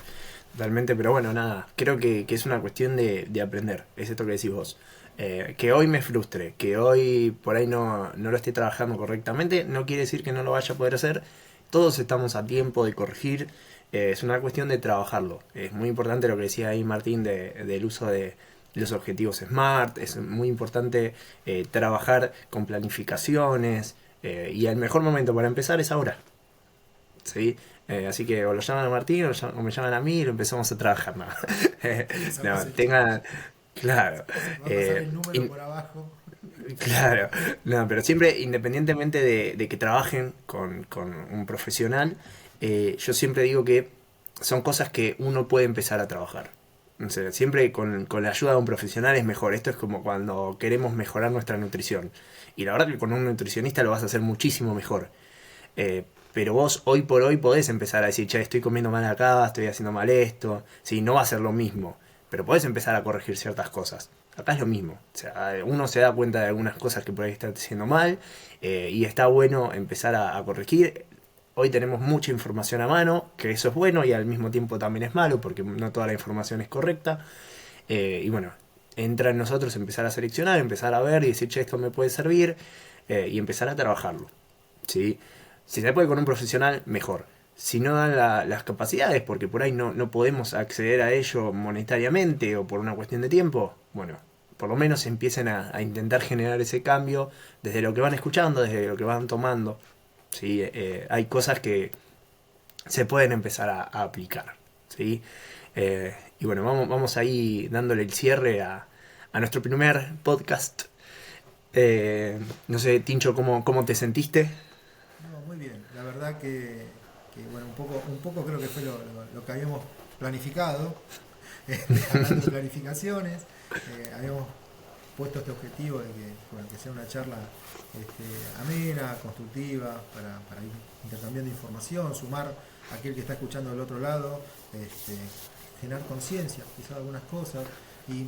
Totalmente, pero bueno, nada. Creo que es una cuestión de aprender. Es esto que decís vos. Que hoy me frustre, que hoy por ahí no lo esté trabajando correctamente, no quiere decir que no lo vaya a poder hacer. Todos estamos a tiempo de corregir. Es una cuestión de trabajarlo. Es muy importante lo que decía ahí Martín del uso de los objetivos SMART. Es muy importante trabajar con planificaciones. Y el mejor momento para empezar es ahora. ¿Sí? Así que o lo llaman a Martín o me llaman a mí y lo empezamos a trabajar. No, Esa no frase tengan... Claro. va a pasar el número por abajo. Claro, no, pero siempre, independientemente de que trabajen con un profesional, yo siempre digo que son cosas que uno puede empezar a trabajar. O sea, siempre con la ayuda de un profesional es mejor. Esto es como cuando queremos mejorar nuestra nutrición. Y la verdad que con un nutricionista lo vas a hacer muchísimo mejor. Pero vos hoy por hoy podés empezar a decir, che, estoy comiendo mal acá, estoy haciendo mal esto. Sí, no va a ser lo mismo, pero podés empezar a corregir ciertas cosas. Acá es lo mismo. O sea, uno se da cuenta de algunas cosas que por ahí están haciendo mal y está bueno empezar a corregir. Hoy tenemos mucha información a mano, que eso es bueno y al mismo tiempo también es malo porque no toda la información es correcta. Y bueno, entra en nosotros empezar a seleccionar, empezar a ver y decir, che, esto me puede servir y empezar a trabajarlo. ¿Sí? Si se puede con un profesional, mejor. Si no dan las capacidades, porque por ahí no podemos acceder a ello monetariamente o por una cuestión de tiempo, bueno, por lo menos empiecen a intentar generar ese cambio desde lo que van escuchando, desde lo que van tomando. ¿Sí? Hay cosas que se pueden empezar a aplicar. ¿Sí? Y bueno, vamos ahí dándole el cierre a nuestro primer podcast. No sé, Tincho, ¿cómo te sentiste? No, muy bien. La verdad bueno, un poco creo que fue lo que habíamos planificado. Hablando de planificaciones, habíamos puesto este objetivo de que, bueno, que sea una charla amena, constructiva, para ir intercambiando información, sumar a aquel que está escuchando del otro lado, generar conciencia, quizás algunas cosas. Y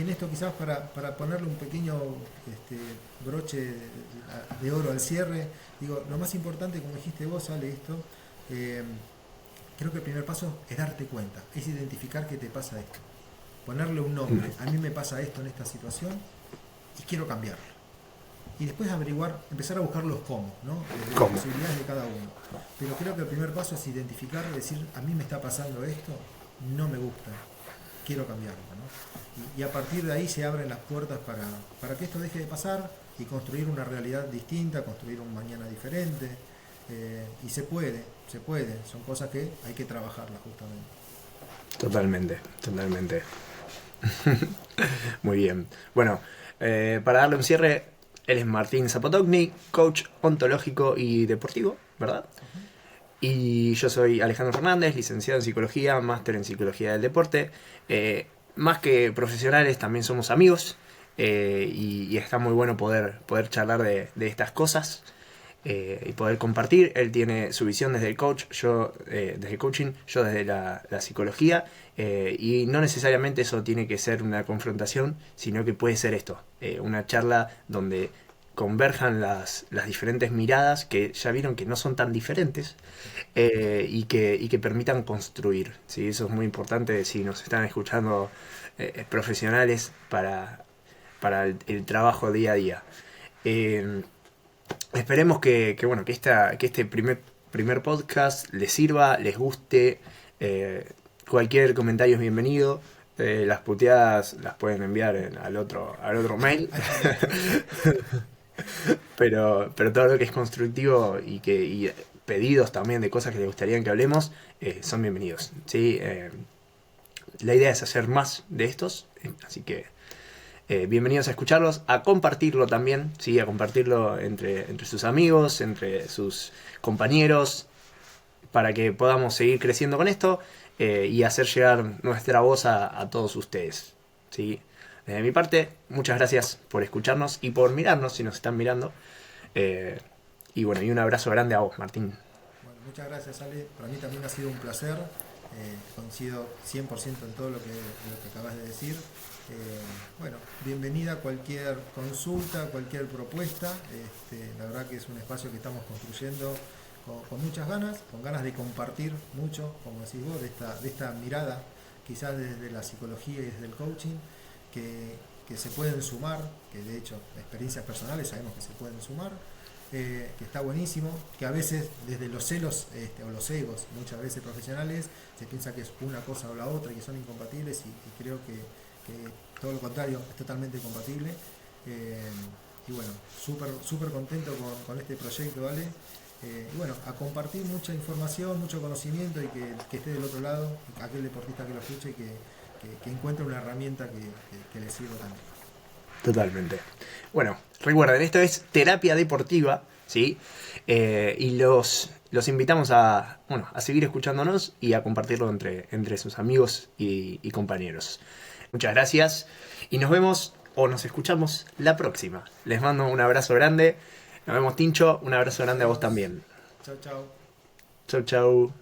en esto quizás para ponerle un pequeño broche de oro al cierre, digo, lo más importante, como dijiste vos, Ale, esto, creo que el primer paso es darte cuenta, es identificar que te pasa esto, ponerle un nombre, a mí me pasa esto en esta situación y quiero cambiarlo. Y después averiguar, empezar a buscar los cómo, ¿no? Las ¿Cómo? posibilidades de cada uno. Pero creo que el primer paso es identificar, decir, a mí me está pasando esto, no me gusta, quiero cambiarlo, ¿no? Y a partir de ahí se abren las puertas para que esto deje de pasar y construir una realidad distinta, construir un mañana diferente. Y se puede, son cosas que hay que trabajarlas justamente. Totalmente, totalmente. Muy bien. Bueno, para darle un cierre, él es Martín Zapotocni, coach ontológico y deportivo, ¿verdad? Y yo soy Alejandro Fernández, licenciado en psicología, máster en psicología del deporte. Más que profesionales, también somos amigos y está muy bueno poder charlar de estas cosas y poder compartir. Él tiene su visión desde el coach, yo desde el coaching, yo desde la psicología y no necesariamente eso tiene que ser una confrontación, sino que puede ser esto, una charla donde converjan las diferentes miradas que ya vieron que no son tan diferentes y que permitan construir. ¿Sí? Eso es muy importante si nos están escuchando profesionales para el trabajo día a día. Esperemos bueno, que este primer podcast les sirva, les guste. Cualquier comentario es bienvenido. Las puteadas las pueden enviar al otro mail. pero todo lo que es constructivo y pedidos también de cosas que les gustaría que hablemos son bienvenidos. ¿Sí? La idea es hacer más de estos, así que bienvenidos a escucharlos, a compartirlo también, ¿sí? A compartirlo entre sus amigos, entre sus compañeros, para que podamos seguir creciendo con esto y hacer llegar nuestra voz a todos ustedes. ¿Sí? Desde mi parte, muchas gracias por escucharnos y por mirarnos, si nos están mirando. Y bueno, y un abrazo grande a vos, Martín. Bueno, muchas gracias, Ale. Para mí también ha sido un placer. Coincido 100% en todo lo que acabas de decir. Bueno, bienvenida a cualquier consulta, cualquier propuesta. La verdad que es un espacio que estamos construyendo con muchas ganas, con ganas de compartir mucho, como decís vos, de esta mirada, quizás desde la psicología y desde el coaching, que se pueden sumar, que de hecho experiencias personales sabemos que se pueden sumar, que está buenísimo, que a veces desde los celos o los egos, muchas veces profesionales, se piensa que es una cosa o la otra y que son incompatibles y creo que todo lo contrario, es totalmente compatible. Y bueno, súper contento con este proyecto, ¿vale? Y bueno, a compartir mucha información, mucho conocimiento y que esté del otro lado, aquel deportista que lo escuche, que encuentre una herramienta que le sirva también. Totalmente. Bueno, recuerden, esto es terapia deportiva, ¿sí? Y los invitamos a, bueno, a seguir escuchándonos y a compartirlo entre sus amigos y compañeros. Muchas gracias y nos vemos o nos escuchamos la próxima. Les mando un abrazo grande. Nos vemos, Tincho. Un abrazo grande a vos también. Chao, chao. Chau, chau.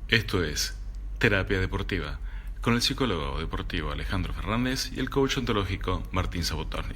Esto es Terapia Deportiva, con el psicólogo deportivo Alejandro Fernández y el coach ontológico Martín Sabotorni.